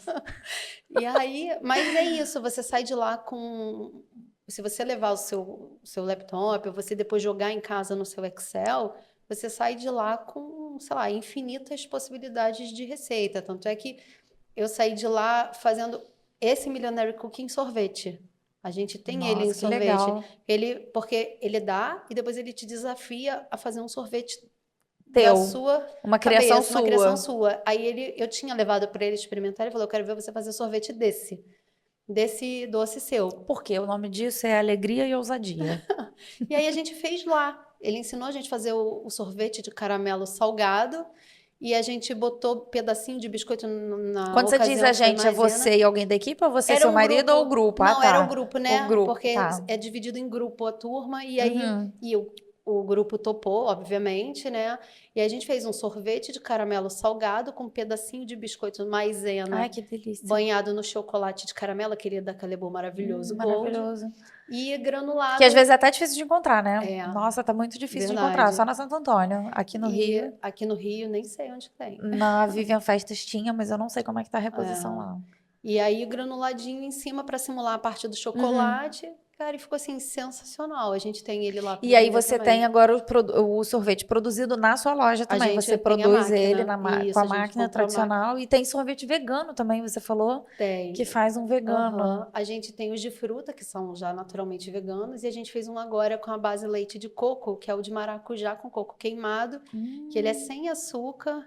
E aí, mas é isso, você sai de lá com. Se você levar o seu laptop, ou você depois jogar em casa no seu Excel, você sai de lá com, sei lá, infinitas possibilidades de receita. Tanto é que eu saí de lá fazendo esse Millionaire Cookie em sorvete. A gente tem ele em Nossa, que sorvete. legal. Porque ele dá e depois ele te desafia a fazer um sorvete da Teu. sua Uma criação cabeça, uma criação sua. sua. Aí eu tinha levado para ele experimentar, ele falou: "Eu quero ver você fazer sorvete desse doce seu". Porque o nome disso é alegria e ousadia. E aí a gente fez lá. Ele ensinou a gente a fazer o sorvete de caramelo salgado e a gente botou pedacinho de biscoito na Quando você diz a ocasião foi gente, é maisena. você e alguém da equipe, ou você e Era seu um marido, ou o grupo. grupo? Ah, Não, era o tá. grupo, O né? grupo, Porque tá. é dividido em grupo a turma e aí Uhum. e eu o grupo topou, obviamente, né? E aí a gente fez um sorvete de caramelo salgado com um pedacinho de biscoito maisena Ai, que delícia. banhado no chocolate de caramelo, aquele da Calebo maravilhoso, Gold. Maravilhoso. E granulado. Que às vezes é até difícil de encontrar, né? É, Nossa, tá muito difícil de encontrar. verdade. Só na Santo Antônio. Aqui no E Rio, aqui no Rio, nem sei onde tem. na Vivian Festas tinha, mas eu não sei como é que tá a reposição lá. E aí, granuladinho em cima para simular a parte do chocolate. Cara, e ficou assim, sensacional. A gente tem ele lá pra E aí vender você também. tem agora o sorvete produzido na sua loja também. gente Você tem a produz máquina. ele Isso, com a a gente máquina comprou a tradicional. E tem sorvete vegano também, você falou? Tem. Que faz um vegano. Aham. A gente tem os de fruta, que são já naturalmente veganos, e a gente fez um agora com a base leite de coco, que é o de maracujá com coco queimado, que ele é sem açúcar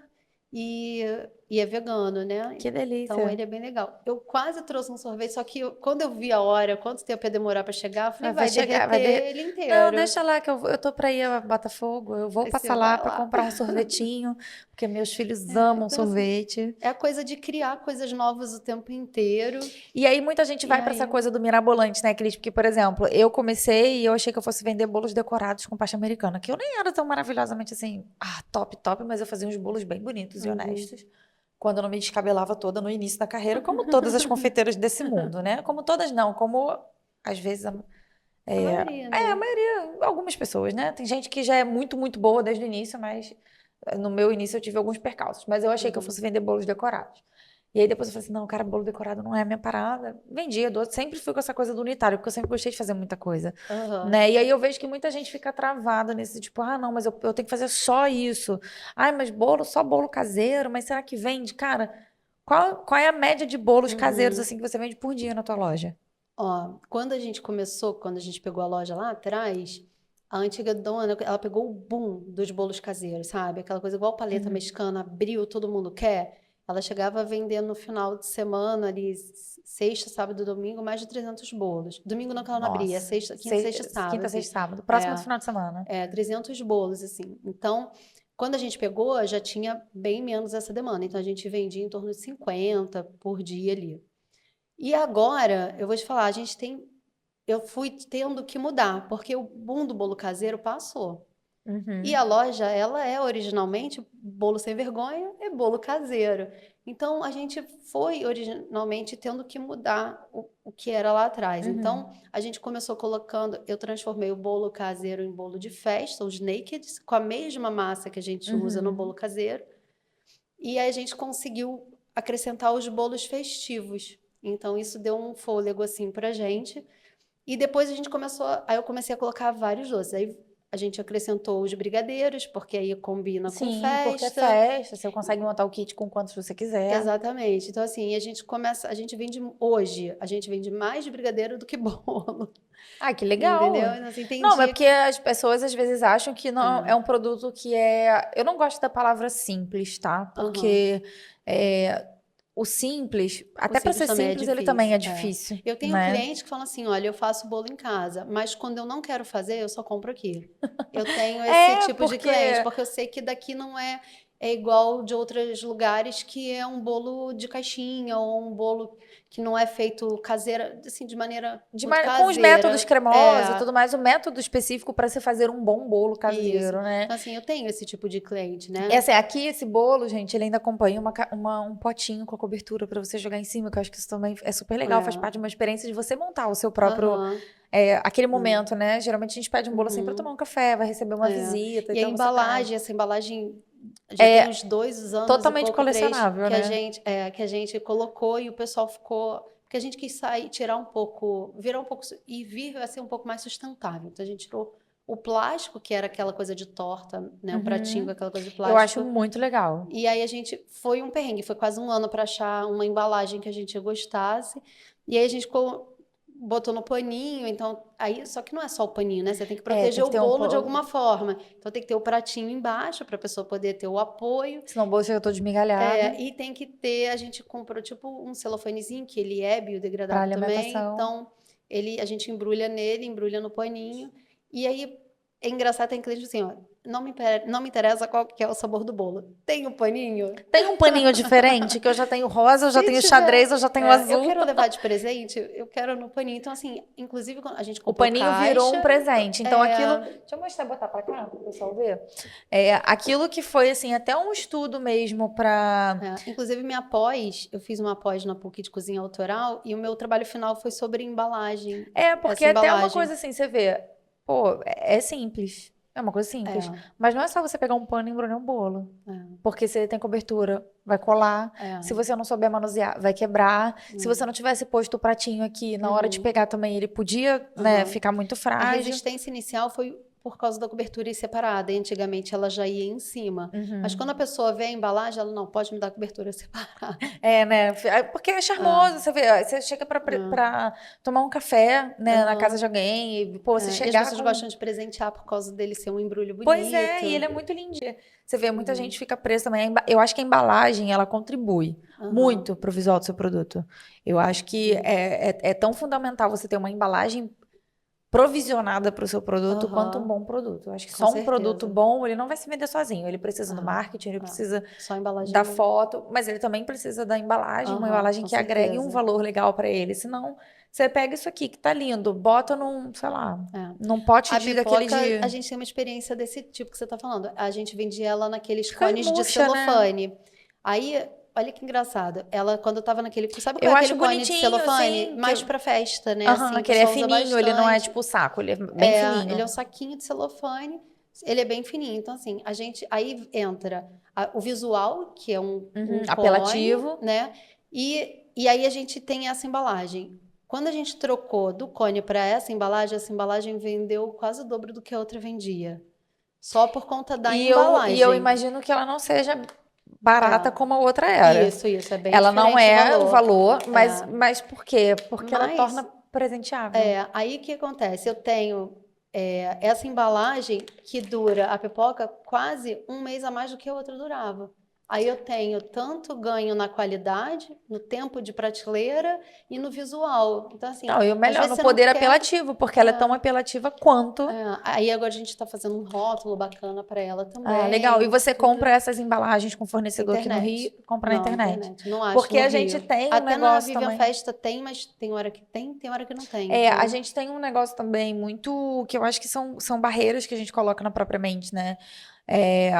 e é vegano, né? Que delícia. Então ele é bem legal. Eu quase trouxe um sorvete, só que quando eu vi a hora, quanto tempo ia demorar para chegar, eu falei, vai derreter ele inteiro. Não, deixa lá que eu tô pra ir a Botafogo. Eu vou Aí passar você lá vai pra lá. comprar um sorvetinho, porque meus filhos amam então, assim, sorvete. é a coisa de criar coisas novas o tempo inteiro. E aí muita gente vai pra essa coisa do mirabolante, né, Cris? Porque, por exemplo, eu comecei e eu achei que eu fosse vender bolos decorados com pasta americana, que eu nem era tão maravilhosamente assim, top, mas eu fazia uns bolos bem bonitos e honestos. Quando eu não me descabelava toda no início da carreira, como todas as confeiteiras desse mundo, né? Como todas não, como às vezes A maioria, né? a maioria, algumas pessoas, né? Tem gente que já é muito, muito boa desde o início, mas no meu início eu tive alguns percalços. Mas eu achei que eu fosse vender bolos decorados. E aí depois eu falei assim, não, cara, bolo decorado não é a minha parada. Vendia, sempre fui com essa coisa do unitário, porque eu sempre gostei de fazer muita coisa, né? E aí eu vejo que muita gente fica travada nesse tipo, não, mas eu tenho que fazer só isso. Ai, mas só bolo caseiro, mas será que vende? Cara, qual é a média de bolos caseiros, assim, que você vende por dia na tua loja? Ó, quando a gente começou, quando a gente pegou a loja lá atrás, a antiga dona, ela pegou o boom dos bolos caseiros, sabe? Aquela coisa igual paleta mexicana, abriu, todo mundo quer. Ela chegava a vender no final de semana, ali, sexta, sábado e domingo, mais de 300 bolos. Domingo não, que ela não abria, sexta, quinta, sexta, sábado. Quinta, assim. sexta, sábado. Próximo do final de semana. 300 bolos, assim. Então, quando a gente pegou, já tinha bem menos essa demanda. Então, a gente vendia em torno de 50 por dia ali. E agora, eu vou te falar, eu fui tendo que mudar, porque o boom do bolo caseiro passou. E a loja, ela é originalmente bolo sem vergonha, é bolo caseiro. Então, a gente foi originalmente tendo que mudar o que era lá atrás. Então, a gente começou colocando, eu transformei o bolo caseiro em bolo de festa, os nakeds, com a mesma massa que a gente usa no bolo caseiro. E aí a gente conseguiu acrescentar os bolos festivos. Então, isso deu um fôlego, assim, pra gente. E depois aí eu comecei a colocar vários doces. Aí a gente acrescentou os brigadeiros, porque aí combina com Sim, festa. porque é festa, você consegue montar o kit com quantos você quiser. Exatamente. Então, assim, a gente vende mais brigadeiro do que bolo. Que legal. Entendeu? Então, assim, tem Não, dia é porque as pessoas às vezes acham que não é um produto que é. Eu não gosto da palavra simples, tá? Porque o simples, até para ser também é simples, ele também é difícil. difícil. Eu tenho né? cliente que fala assim: olha, eu faço bolo em casa, mas quando eu não quero fazer, eu só compro aqui. Eu tenho esse tipo de cliente, porque eu sei que daqui não é igual de outros lugares, que é um bolo de caixinha ou um bolo que não é feito caseira, assim, de maneira muito caseira. Com os métodos cremosos e tudo mais, o método específico para se fazer um bom bolo caseiro, né? Então, assim, eu tenho esse tipo de cliente, né? Assim, aqui esse bolo, gente, ele ainda acompanha um potinho com a cobertura para você jogar em cima, que eu acho que isso também é super legal, faz parte de uma experiência de você montar o seu próprio... aquele momento, né? Geralmente a gente pede um bolo assim para tomar um café, vai receber uma visita. E então a embalagem, essa embalagem já tem uns 2 anos totalmente e pouco, colecionável, 3, né? que a gente colocou e o pessoal ficou... Porque a gente quis tirar um pouco, virar um pouco e vir a ser um pouco mais sustentável. Então a gente tirou o plástico, que era aquela coisa de torta, né? O pratinho com aquela coisa de plástico. Eu acho muito legal. E aí foi um perrengue, foi quase um ano para achar uma embalagem que a gente gostasse. E aí a gente botou no paninho, então só que não é só o paninho, né? Você tem que proteger o bolo de alguma forma. Então tem que ter o pratinho embaixo para a pessoa poder ter o apoio. Senão o bolo chega todo desmigalhado. E tem que ter, a gente comprou tipo um celofanezinho, que ele é biodegradável também. Então a gente embrulha no paninho. E aí É engraçado, tem cliente assim, ó, não me interessa qual que é o sabor do bolo. Tem um paninho? Tem um paninho diferente, que eu já tenho rosa, eu já Se tenho tiver, xadrez, eu já tenho eu azul. quero levar de presente, eu quero no paninho. Então, assim, inclusive quando a gente O comprou paninho virou caixa, um presente. Então, aquilo. é, Deixa eu mostrar, botar pra cá, para o pessoal ver. Aquilo que foi, assim, até um estudo mesmo para. inclusive minha pós, eu fiz uma pós na PUC de cozinha autoral e o meu trabalho final foi sobre embalagem. Porque Essa até uma embalagem. coisa assim, você vê, pô, é simples. É uma coisa simples. É, Mas não é só você pegar um pano e embrulhar um bolo. é, Porque se ele tem cobertura, vai colar. Se é. você não souber manusear, vai quebrar. Se você não tivesse posto o pratinho aqui, na hora de Uhum, pegar também, ele podia, né, uhum. ficar muito A frágil. resistência inicial foi por causa da cobertura ir separada. E antigamente ela já ia em cima. Mas quando a pessoa vê a embalagem, ela não pode me dar a cobertura separada. Né? Porque é Ah, charmoso, você vê, ó, você chega pra tomar um café, né, na casa aham. de alguém, e, pô, você E as chegar pessoas com. gostam de presentear por causa dele ser um embrulho Pois é, bonito. e ele é muito lindinho. Você vê, muita Uhum, gente fica presa também. Eu acho que a embalagem, ela contribui aham, muito pro visual do seu produto. Eu acho que sim. é tão fundamental você ter uma embalagem provisionada para o seu produto quanto um Aham, bom produto. Eu acho que com só um produto certeza. bom, ele não vai se vender sozinho. Ele precisa do Ah, marketing, ele ah. precisa Só a embalagem da não. foto, mas ele também precisa da embalagem, uma Aham, embalagem com que agregue um certeza. valor legal para ele. Senão, você pega isso aqui que tá lindo, bota num, sei lá, É. num pote A de daquele pipoca, de. a gente tem uma experiência desse tipo que você está falando. A gente vendia ela naqueles Fica cones de murcha, né? celofane. Aí, olha que engraçado. Ela, quando estava naquele. Sabe qual Eu é acho aquele cone de bonitinho, celofane? assim, que. Mais para festa, né? Aham, Assim, o que ele é pessoal usa fininho, ele não é bastante. tipo saco, ele é bem Ele é um fininho. saquinho de celofane. Ele é bem fininho. Então, assim, a gente. Aí entra o visual, que é um cone, Apelativo. né? E aí a gente tem essa embalagem. Quando a gente trocou do cone para essa embalagem vendeu quase o dobro do que a outra vendia. Só por conta da E eu embalagem. imagino que ela não seja barata É, como a outra era. isso é bem Ela não diferente o é o valor. valor, mas, É, mas por quê? Porque ela torna mas presenteável. aí o que acontece? Eu tenho essa embalagem que dura a pipoca quase um mês a mais do que a outra durava. Aí eu tenho tanto ganho na qualidade, no tempo de prateleira e no visual. Então, assim, Não, e o às melhor, vezes no você não poder quer. apelativo, porque ela é tão apelativa quanto. Aí agora a gente está fazendo um rótulo bacana para ela Ah, legal. E também. você compra Tudo essas embalagens com fornecedor aqui no Rio, internet. compra na Não, internet. internet. Não acho Porque no a gente Rio. tem um Até na negócio Vivian também. Festa tem, mas tem hora que não tem. A Então, gente tem um negócio também muito que eu acho que são barreiras que a gente coloca na própria mente, né? É,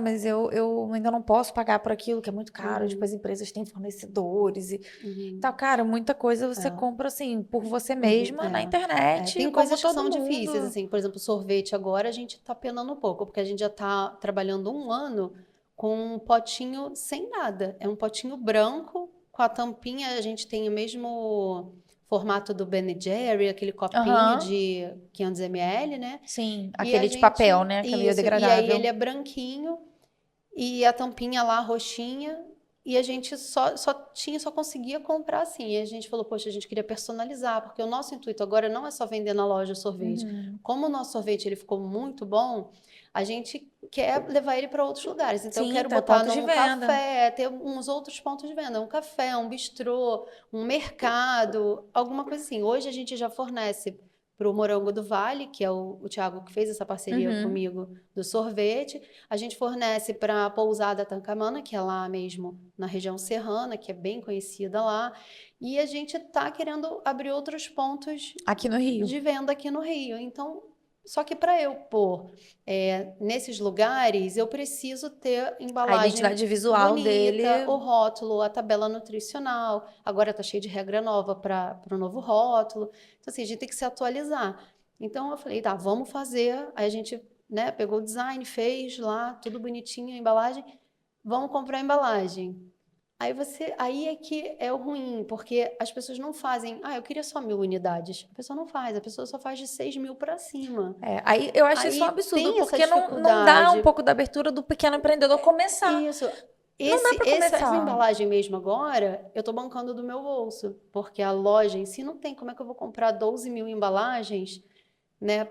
mas eu ainda não posso pagar por aquilo que é muito caro. Tipo, uhum, as empresas têm fornecedores e uhum, tal. Cara, muita coisa você é, compra assim por você uhum, mesma na internet, Tem como coisas que todo são difíceis, mundo. assim, por exemplo, sorvete agora a gente está penando um pouco, porque a gente já está trabalhando um ano com um potinho sem nada. É um potinho branco com a tampinha, a gente tem o mesmo formato do Ben Jerry, aquele copinho Aham. de 500 ml, né? Sim, E a aquele de papel, gente, né? Que é e aí ele biodegradável. é branquinho e a tampinha lá roxinha. E a gente só conseguia comprar assim. E a gente falou, poxa, a gente queria personalizar, porque o nosso intuito agora não é só vender na loja o sorvete. Uhum. Como o nosso sorvete ele ficou muito bom, a gente quer levar ele para outros lugares. Então eu Sim, quero tem botar pontos de num venda. café, ter uns outros pontos de venda, um café, um bistrô, um mercado, alguma coisa assim. Hoje a gente já fornece para o Morango do Vale, que é o Thiago que fez essa parceria Uhum. comigo do sorvete. A gente fornece para a Pousada Tancamana, que é lá mesmo na região serrana, que é bem conhecida lá. E a gente está querendo abrir outros pontos Aqui no Rio. de venda aqui no Rio. Então, só que para eu pôr nesses lugares, eu preciso ter A embalagem identidade visual bonita, dele. o rótulo, a tabela nutricional. Agora está cheio de regra nova para o novo rótulo. Então, assim, a gente tem que se atualizar. Então, eu falei, tá, vamos fazer. Aí a gente, né, pegou o design, fez lá, tudo bonitinho, a embalagem. Vamos comprar a embalagem. Aí é que é o ruim, porque as pessoas não fazem, eu queria só 1.000 unidades. A pessoa não faz, a pessoa só faz de 6.000 para cima. Aí eu acho isso um Aí absurdo, tem essa porque não dá um dificuldade. pouco da abertura do pequeno empreendedor começar. Isso. Não dá para Essa começar. embalagem mesmo agora, eu estou bancando do meu bolso, porque a loja em si não tem. Como é que eu vou comprar 12.000 embalagens né,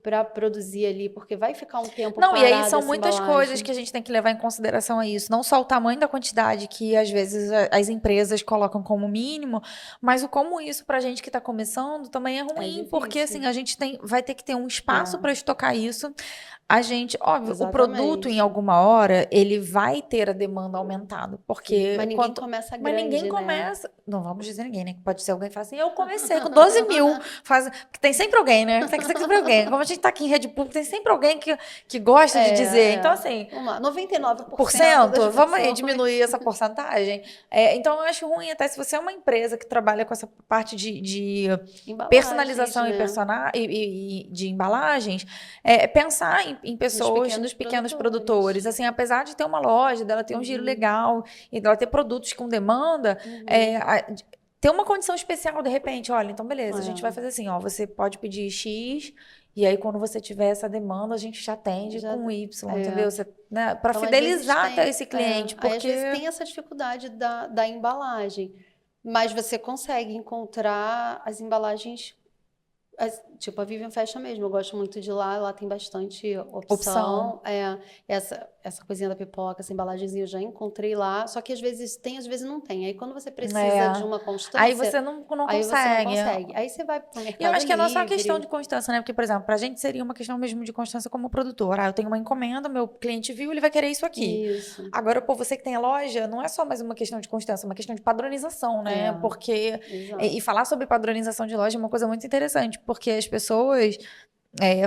para produzir ali, porque vai ficar um tempo Não, e aí parada são essa muitas embalagem. coisas que a gente tem que levar em consideração a isso. Não só o tamanho da quantidade que às vezes as empresas colocam como mínimo, mas o como isso pra gente que tá começando também é ruim, porque difícil. assim, a gente vai ter que ter um espaço É. para estocar isso. A gente, óbvio, o produto em Exatamente. alguma hora, ele vai ter a demanda aumentada, Sim, porque mas ninguém começa mas ninguém grande, né? começa, não vamos dizer ninguém, né? Pode ser alguém que fala assim, eu comecei com 12 mil, porque tem sempre alguém, né? Tem sempre alguém. Como a gente tá aqui em rede pública, tem sempre alguém que gosta de dizer. Então, assim, Vamos lá, 99% das 100%, vamos aí pessoas. diminuir essa porcentagem. Então, eu acho ruim, até se você é uma empresa que trabalha com essa parte de Embalagens, personalização né? e de embalagens, pensar em pessoas, nos pequenos produtores. Assim, apesar de ter uma loja, dela ter um giro legal e dela ter produtos com demanda, ter uma condição especial, de repente, olha, então beleza, a gente vai fazer assim, ó, você pode pedir X, e aí quando você tiver essa demanda, a gente já atende com Y, entendeu? Você, né, para Então, às vezes fidelizar até tem, esse cliente, aí às vezes porque tem essa dificuldade da embalagem, mas você consegue encontrar as embalagens, tipo a Vivian Fashion mesmo, eu gosto muito de lá tem bastante opção. opção. Essa coisinha da pipoca, essa embalagenzinha eu já encontrei lá, só que às vezes tem, às vezes não tem. Aí quando você precisa de uma Aí constância, você não aí você não consegue. consegue. Aí você vai pro E eu Mercado acho que é não só uma questão de Livre. constância, né? Porque, por exemplo, pra gente seria uma questão mesmo de constância como produtor. Eu tenho uma encomenda, meu cliente viu, ele vai querer isso aqui. Isso. Agora, pô, você que tem a loja, não é só mais uma questão de constância, é uma questão de padronização, né? Porque. Exato. E falar sobre padronização de loja é uma coisa muito interessante, porque as pessoas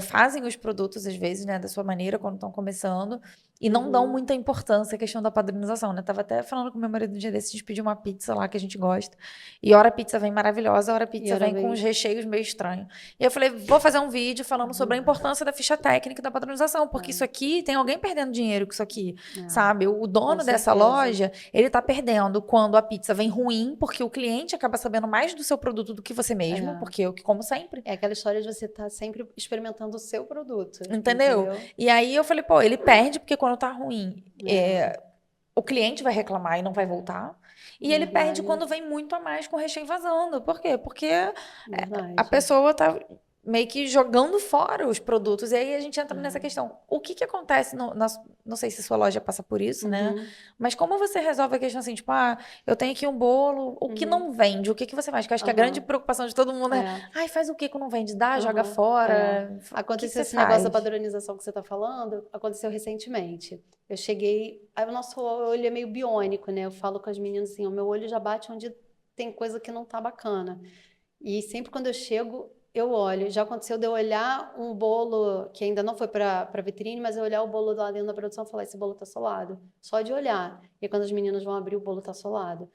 fazem os produtos, às vezes, né, da sua maneira, quando estão começando, e não dão muita importância à questão da padronização, né? Tava até falando com meu marido um dia desses, a gente pediu uma pizza lá que a gente gosta, e hora a pizza vem maravilhosa, hora a pizza vem com uns recheios meio estranhos. E eu falei, vou fazer um vídeo falando sobre a importância da ficha técnica da padronização, porque isso aqui, tem alguém perdendo dinheiro com isso aqui, sabe? O dono dessa loja, ele tá perdendo quando a pizza vem ruim, porque o cliente acaba sabendo mais do seu produto do que você mesmo, porque eu que como sempre. É aquela história de você estar sempre experimentando o seu produto. Entendeu? E aí eu falei, pô, ele perde porque quando tá ruim, o cliente vai reclamar e não vai voltar. E ele perde quando vem muito a mais com recheio vazando. Por quê? Porque a pessoa tá meio que jogando fora os produtos. E aí a gente entra nessa questão. O que acontece, não sei se sua loja passa por isso, né? Mas como você resolve a questão assim, tipo, eu tenho aqui um bolo, o que não vende, o que você faz? Que eu acho que a grande preocupação de todo mundo é, faz o que não vende? Dá, joga fora. Aconteceu esse negócio da padronização que você está falando, aconteceu recentemente. Eu cheguei, aí o nosso olho é meio biônico, né? Eu falo com as meninas assim, o meu olho já bate onde tem coisa que não tá bacana. E sempre quando eu chego, eu olho. Já aconteceu de eu olhar um bolo que ainda não foi para vitrine, mas eu olhar o bolo lá dentro da produção e falar, esse bolo tá solado. Só de olhar. E quando as meninas vão abrir, o bolo tá solado.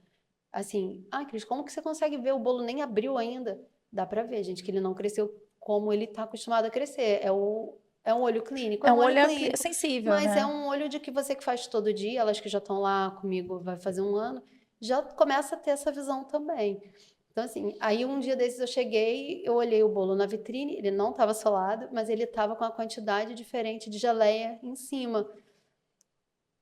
Assim, Cris, como que você consegue ver? O bolo nem abriu ainda. Dá para ver, gente, que ele não cresceu como ele tá acostumado a crescer. É um olho clínico. É um olho clínico, sensível, mas né? é um olho de que você que faz todo dia, elas que já estão lá comigo, vai fazer um ano, já começa a ter essa visão também. Então, assim, aí um dia desses eu cheguei, eu olhei o bolo na vitrine, ele não estava solado, mas ele estava com a quantidade diferente de geleia em cima.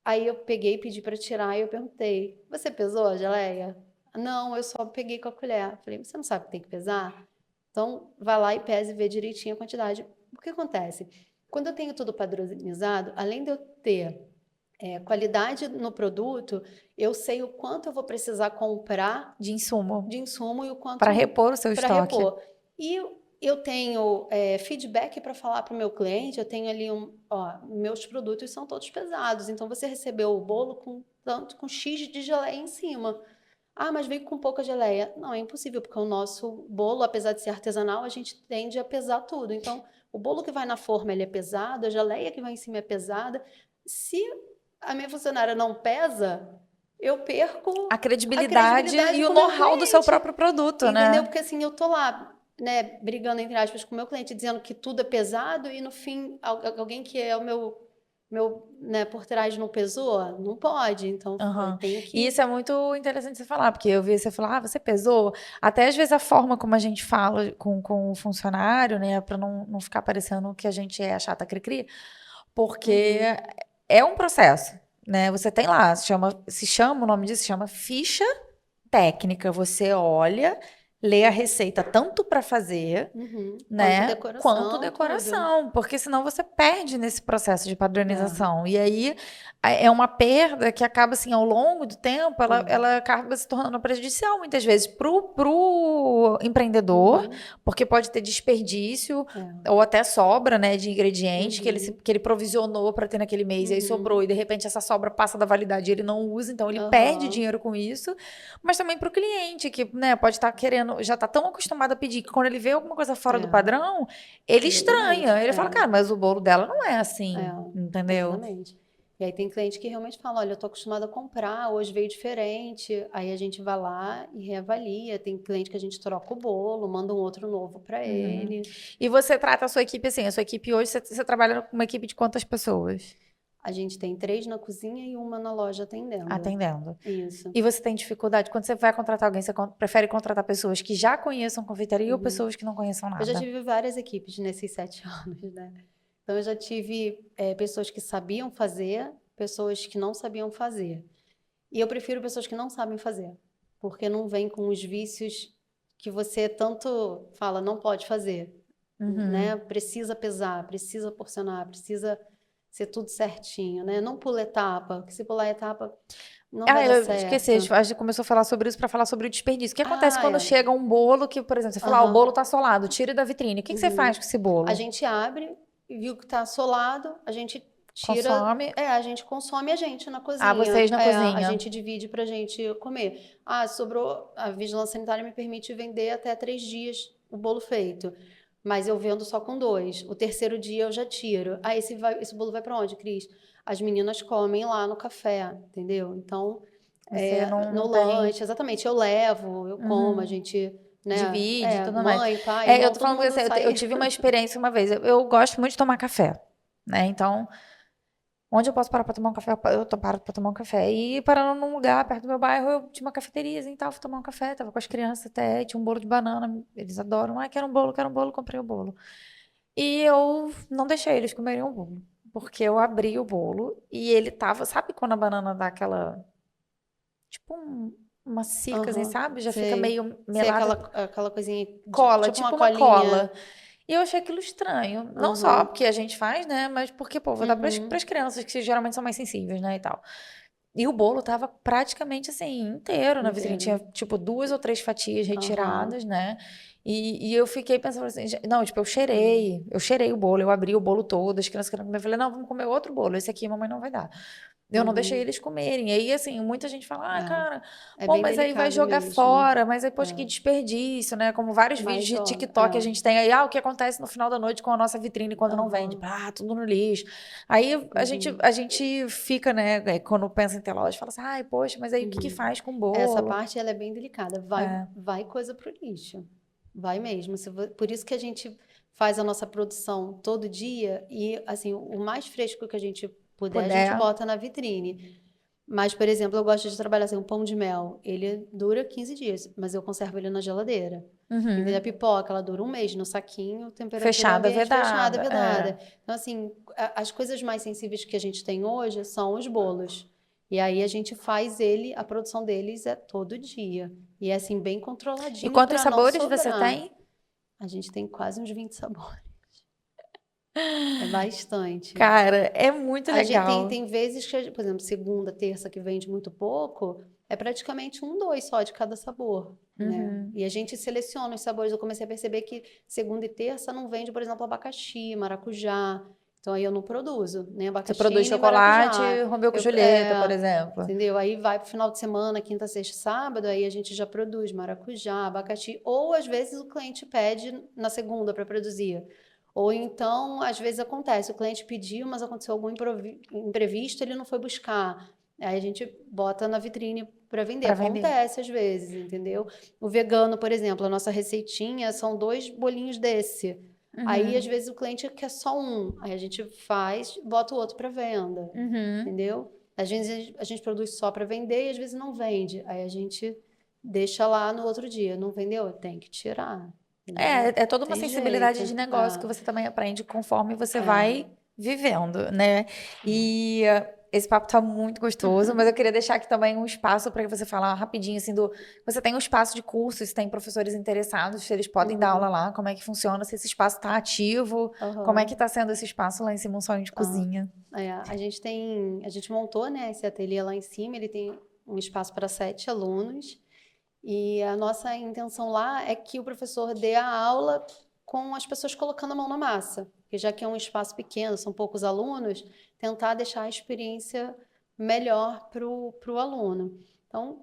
Aí eu peguei, pedi para tirar e eu perguntei, você pesou a geleia? Não, eu só peguei com a colher. Falei, você não sabe que tem que pesar? Então, vai lá e pese e vê direitinho a quantidade. O que acontece? Quando eu tenho tudo padronizado, além de eu ter qualidade no produto, eu sei o quanto eu vou precisar comprar de insumo e o quanto para repor o seu para estoque. repor. E eu tenho feedback para falar para o meu cliente, eu tenho ali meus produtos são todos pesados, então você recebeu o bolo com X de geleia em cima. Mas veio com pouca geleia. Não, é impossível, porque o nosso bolo, apesar de ser artesanal, a gente tende a pesar tudo. Então, o bolo que vai na forma, ele é pesado, a geleia que vai em cima é pesada. Se a minha funcionária não pesa, eu perco a credibilidade e o com o meu know-how do seu cliente. próprio produto, Entendeu? né? Porque assim, eu tô lá, né, brigando, entre aspas, com o meu cliente, dizendo que tudo é pesado e no fim, alguém que é o meu, né, por trás não pesou? Não pode, então eu tenho que... E isso é muito interessante você falar, porque eu vi você falar, você pesou? Até às vezes a forma como a gente fala com o funcionário, né, para não ficar parecendo que a gente é a chata cri-cri, porque é um processo, né? Você tem lá, o nome disso se chama ficha técnica. Você olha, ler a receita tanto para fazer, né, quanto decoração, porque senão você perde nesse processo de padronização. E aí é uma perda que acaba assim ao longo do tempo, ela acaba se tornando prejudicial muitas vezes pro empreendedor, porque pode ter desperdício ou até sobra, né, de ingredientes que ele provisionou para ter naquele mês e aí sobrou e de repente essa sobra passa da validade e ele não usa, então ele perde dinheiro com isso, mas também para o cliente que, né, pode estar querendo, já está tão acostumado a pedir que quando ele vê alguma coisa fora do padrão, ele estranha. Ele fala, cara, mas o bolo dela não é assim, entendeu? Exatamente. E aí tem cliente que realmente fala, olha, eu tô acostumada a comprar, hoje veio diferente. Aí a gente vai lá e reavalia. Tem cliente que a gente troca o bolo, manda um outro novo para ele. E você trata a sua equipe assim, a sua equipe hoje, você trabalha com uma equipe de quantas pessoas? A gente tem 3 na cozinha e uma na loja atendendo. Atendendo. Isso. E você tem dificuldade? Quando você vai contratar alguém, você prefere contratar pessoas que já conheçam confeitaria ou pessoas que não conheçam nada? Eu já tive várias equipes nesses 7 anos, né? Então, eu já tive pessoas que sabiam fazer, pessoas que não sabiam fazer. E eu prefiro pessoas que não sabem fazer, porque não vem com os vícios que você tanto fala, não pode fazer, né? Precisa pesar, precisa porcionar, precisa ser tudo certinho, né? Não pula etapa, porque se pular etapa não vai dar eu certo. esqueci, a gente começou a falar sobre isso para falar sobre o desperdício. O que acontece quando chega um bolo que, por exemplo, você falou, o bolo tá solado, tire da vitrine. O que você faz com esse bolo? A gente abre e viu que tá solado, a gente tira... Consome? a gente consome a gente na cozinha. Vocês na cozinha. A gente divide pra gente comer. Sobrou, a vigilância sanitária me permite vender até 3 dias o bolo feito. Mas eu vendo só com 2. O terceiro dia eu já tiro. Esse bolo vai pra onde, Cris? As meninas comem lá no café, entendeu? Então, no lanche, exatamente, eu levo, eu como, a gente... Né? Divide, tudo mãe, mais. pai, irmão, eu tô falando que eu tive uma experiência uma vez. Eu gosto muito de tomar café, né? Então, onde eu posso parar pra tomar um café, eu paro pra tomar um café. E parando num lugar perto do meu bairro, eu tinha uma cafeteria e tal, fui tomar um café, tava com as crianças até, tinha um bolo de banana, eles adoram. Quero um bolo, comprei o bolo. E eu não deixei eles comerem o bolo, porque eu abri o bolo e ele tava, sabe quando a banana dá aquela, tipo uma cica, assim, sabe? Já fica meio melada. Aquela coisinha... Cola, tipo uma colinha. cola. E eu achei aquilo estranho. Não só porque a gente faz, né? Mas porque, pô, vou dar pras crianças, que geralmente são mais sensíveis, né? E tal. E o bolo tava praticamente, assim, inteiro na vitrine. Tinha, tipo, 2 ou 3 fatias retiradas, né? E eu fiquei pensando assim... Não, tipo, eu cheirei o bolo. Eu abri o bolo todo. As crianças querendo comer. Eu falei, não, vamos comer outro bolo. Esse aqui, mamãe não vai dar. Eu não deixei eles comerem. E aí, assim, muita gente fala, cara, pô, mas aí vai jogar fora. Mas aí, poxa, que desperdício, né? Como vários vídeos de TikTok a gente tem aí. O que acontece no final da noite com a nossa vitrine quando não vende? Tudo no lixo. Aí, a gente fica, né? Quando pensa em ter loja, fala assim, poxa, mas aí o que faz com o bolo? Essa parte, ela é bem delicada. Vai coisa pro lixo. Vai mesmo. Por isso que a gente faz a nossa produção todo dia e, assim, o mais fresco que a gente puder, a gente bota na vitrine. Mas, por exemplo, eu gosto de trabalhar assim, um pão de mel. Ele dura 15 dias, mas eu conservo ele na geladeira. E a pipoca, ela dura 1 mês no saquinho, temperatura fechada, vedada. vedada. Então, assim, as coisas mais sensíveis que a gente tem hoje são os bolos. E aí a gente faz a produção deles todo dia. E é assim, bem controladinho. E quantos sabores você tem? A gente tem quase uns 20 sabores. É bastante. Cara, é muito legal. Tem vezes que, por exemplo, segunda, terça, que vende muito pouco, é praticamente 1, 2 só de cada sabor, né? E a gente seleciona os sabores. Eu comecei a perceber que segunda e terça não vende, por exemplo, abacaxi, maracujá. Então, aí eu não produzo, nem abacaxi, Você produz nem chocolate, maracujá. Romeu com Julieta, por exemplo. Entendeu? Aí vai pro final de semana, quinta, sexta, sábado, aí a gente já produz maracujá, abacaxi. Ou, às vezes, o cliente pede na segunda para produzir. Ou então, às vezes acontece, o cliente pediu, mas aconteceu algum imprevisto, ele não foi buscar. Aí a gente bota na vitrine para vender. Acontece às vezes, entendeu? O vegano, por exemplo, a nossa receitinha são 2 bolinhos desse. Aí, às vezes, o cliente quer só um. Aí a gente faz, bota o outro para venda, entendeu? Às vezes a gente produz só para vender e às vezes não vende. Aí a gente deixa lá no outro dia. Não vendeu? Tem que tirar. É toda uma sensibilidade de negócio que você também aprende conforme você vai vivendo, né? E Esse papo tá muito gostoso, mas eu queria deixar aqui também um espaço para você falar rapidinho, assim, você tem um espaço de cursos, tem professores interessados, se eles podem dar aula lá, como é que funciona, se esse espaço tá ativo, como é que tá sendo esse espaço lá em cima, um sonho de cozinha. A gente montou, né, esse ateliê lá em cima, ele tem um espaço para 7 alunos, e a nossa intenção lá é que o professor dê a aula com as pessoas colocando a mão na massa, porque já que é um espaço pequeno, são poucos alunos, tentar deixar a experiência melhor para o aluno. Então,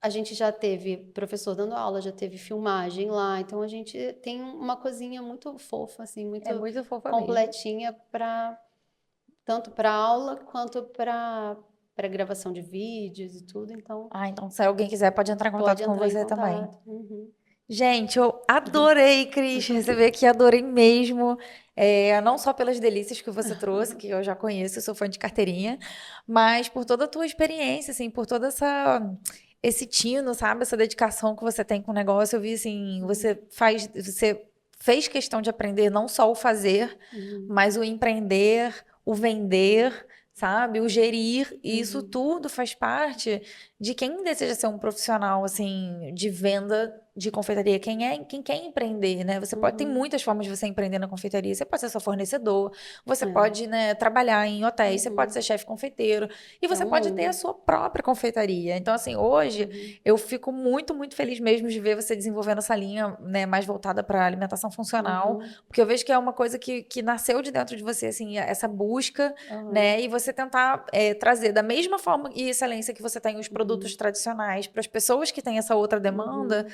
a gente já teve professor dando aula, já teve filmagem lá, então a gente tem uma coisinha muito fofa, assim, muito fofa completinha tanto para aula quanto para gravação de vídeos e tudo, então... então se alguém quiser pode entrar em contato com você também. Uhum. Gente, eu adorei, Cris, receber aqui, adorei mesmo. Não só pelas delícias que você trouxe, que eu já conheço, eu sou fã de carteirinha, mas por toda a tua experiência, assim, por toda esse tino, sabe? Essa dedicação que você tem com o negócio. Eu vi, assim, você fez questão de aprender não só o fazer, mas o empreender, o vender, sabe? O gerir, e isso tudo faz parte de quem deseja ser um profissional, assim, de venda de confeitaria, quem quer empreender, né? Você pode, tem muitas formas de você empreender na confeitaria. Você pode ser só fornecedor, você pode, né, trabalhar em hotéis, você pode ser chefe confeiteiro, e você pode ter a sua própria confeitaria. Então, assim, hoje eu fico muito, muito feliz mesmo de ver você desenvolvendo essa linha, né, mais voltada para alimentação funcional, porque eu vejo que é uma coisa que nasceu de dentro de você, assim, essa busca, né, e você tentar trazer da mesma forma e excelência que você tem os produtos tradicionais para as pessoas que têm essa outra demanda.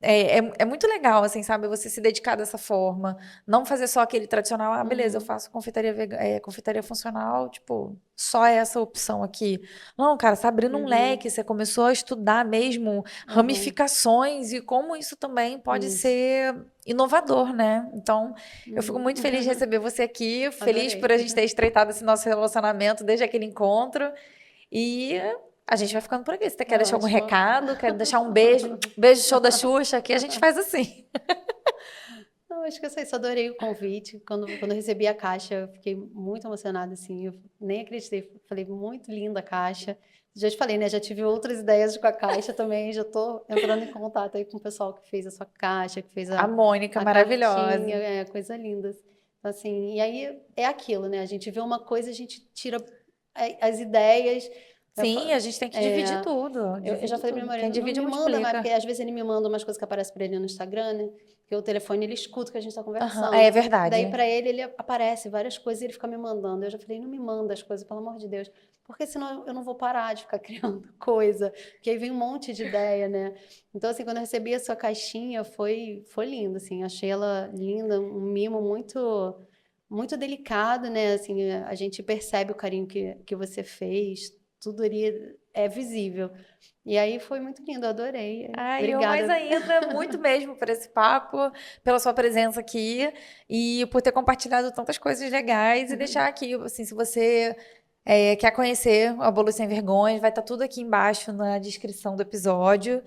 É muito legal, assim, sabe? Você se dedicar dessa forma. Não fazer só aquele tradicional. Beleza, eu faço confeitaria funcional, tipo, só essa opção aqui. Não, cara, você tá abrindo um leque. Você começou a estudar mesmo ramificações e como isso também pode ser inovador, né? Então, eu fico muito feliz de receber você aqui. Feliz por a gente ter estreitado esse nosso relacionamento desde aquele encontro. E... a gente vai ficando por aqui. Se você quer deixar algum recado, quer deixar um beijo, show da Xuxa, aqui a gente faz assim. Não, acho que é isso. Adorei o convite. Quando eu recebi a caixa, eu fiquei muito emocionada, assim. Eu nem acreditei. Falei, muito linda a caixa. Já te falei, né? Já tive outras ideias com a caixa também. Já tô entrando em contato aí com o pessoal que fez a sua caixa, que fez a Mônica, maravilhosa. Cartinha, coisa linda. Então, assim, e aí é aquilo, né? A gente vê uma coisa, a gente tira as ideias... Sim, a gente tem que dividir tudo. Eu já falei para meu marido, quem divide não me não manda, explica. porque às vezes ele me manda umas coisas que aparecem para ele no Instagram, né? Porque o telefone ele escuta que a gente está conversando. É verdade. Daí para ele aparece várias coisas e ele fica me mandando. Eu já falei, não me manda as coisas, pelo amor de Deus. Porque senão eu não vou parar de ficar criando coisa. Porque aí vem um monte de ideia, né? Então, assim, quando eu recebi a sua caixinha, foi lindo, assim. Achei ela linda, um mimo muito delicado, né? Assim, a gente percebe o carinho que você fez. Tudo ali é visível. E aí foi muito lindo, eu adorei. Ai, obrigada. eu mais ainda, muito mesmo por esse papo, pela sua presença aqui e por ter compartilhado tantas coisas legais e deixar aqui, assim, se você quer conhecer a Bolo Sem Vergonhas, vai estar tudo aqui embaixo na descrição do episódio.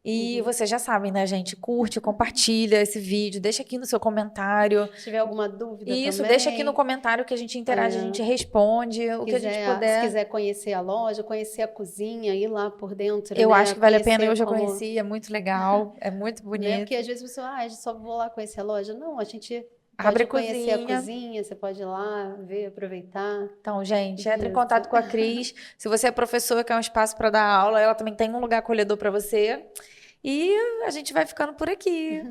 E vocês já sabem, né, gente? Curte, compartilha esse vídeo, deixa aqui no seu comentário. Se tiver alguma dúvida Isso, também. deixa aqui no comentário que a gente interage, a gente responde, o que a gente puder. Se quiser conhecer a loja, conhecer a cozinha, ir lá por dentro, eu acho que vale a pena, eu já como... conheci, é muito legal, é muito bonito. Né? Porque às vezes você, só vou lá conhecer a loja. Não, a gente... Abre pode conhecer a cozinha, você pode ir lá ver, aproveitar. Então, gente, entre em contato com a Cris. Se você é professora, quer um espaço para dar aula, ela também tem um lugar acolhedor para você. E a gente vai ficando por aqui.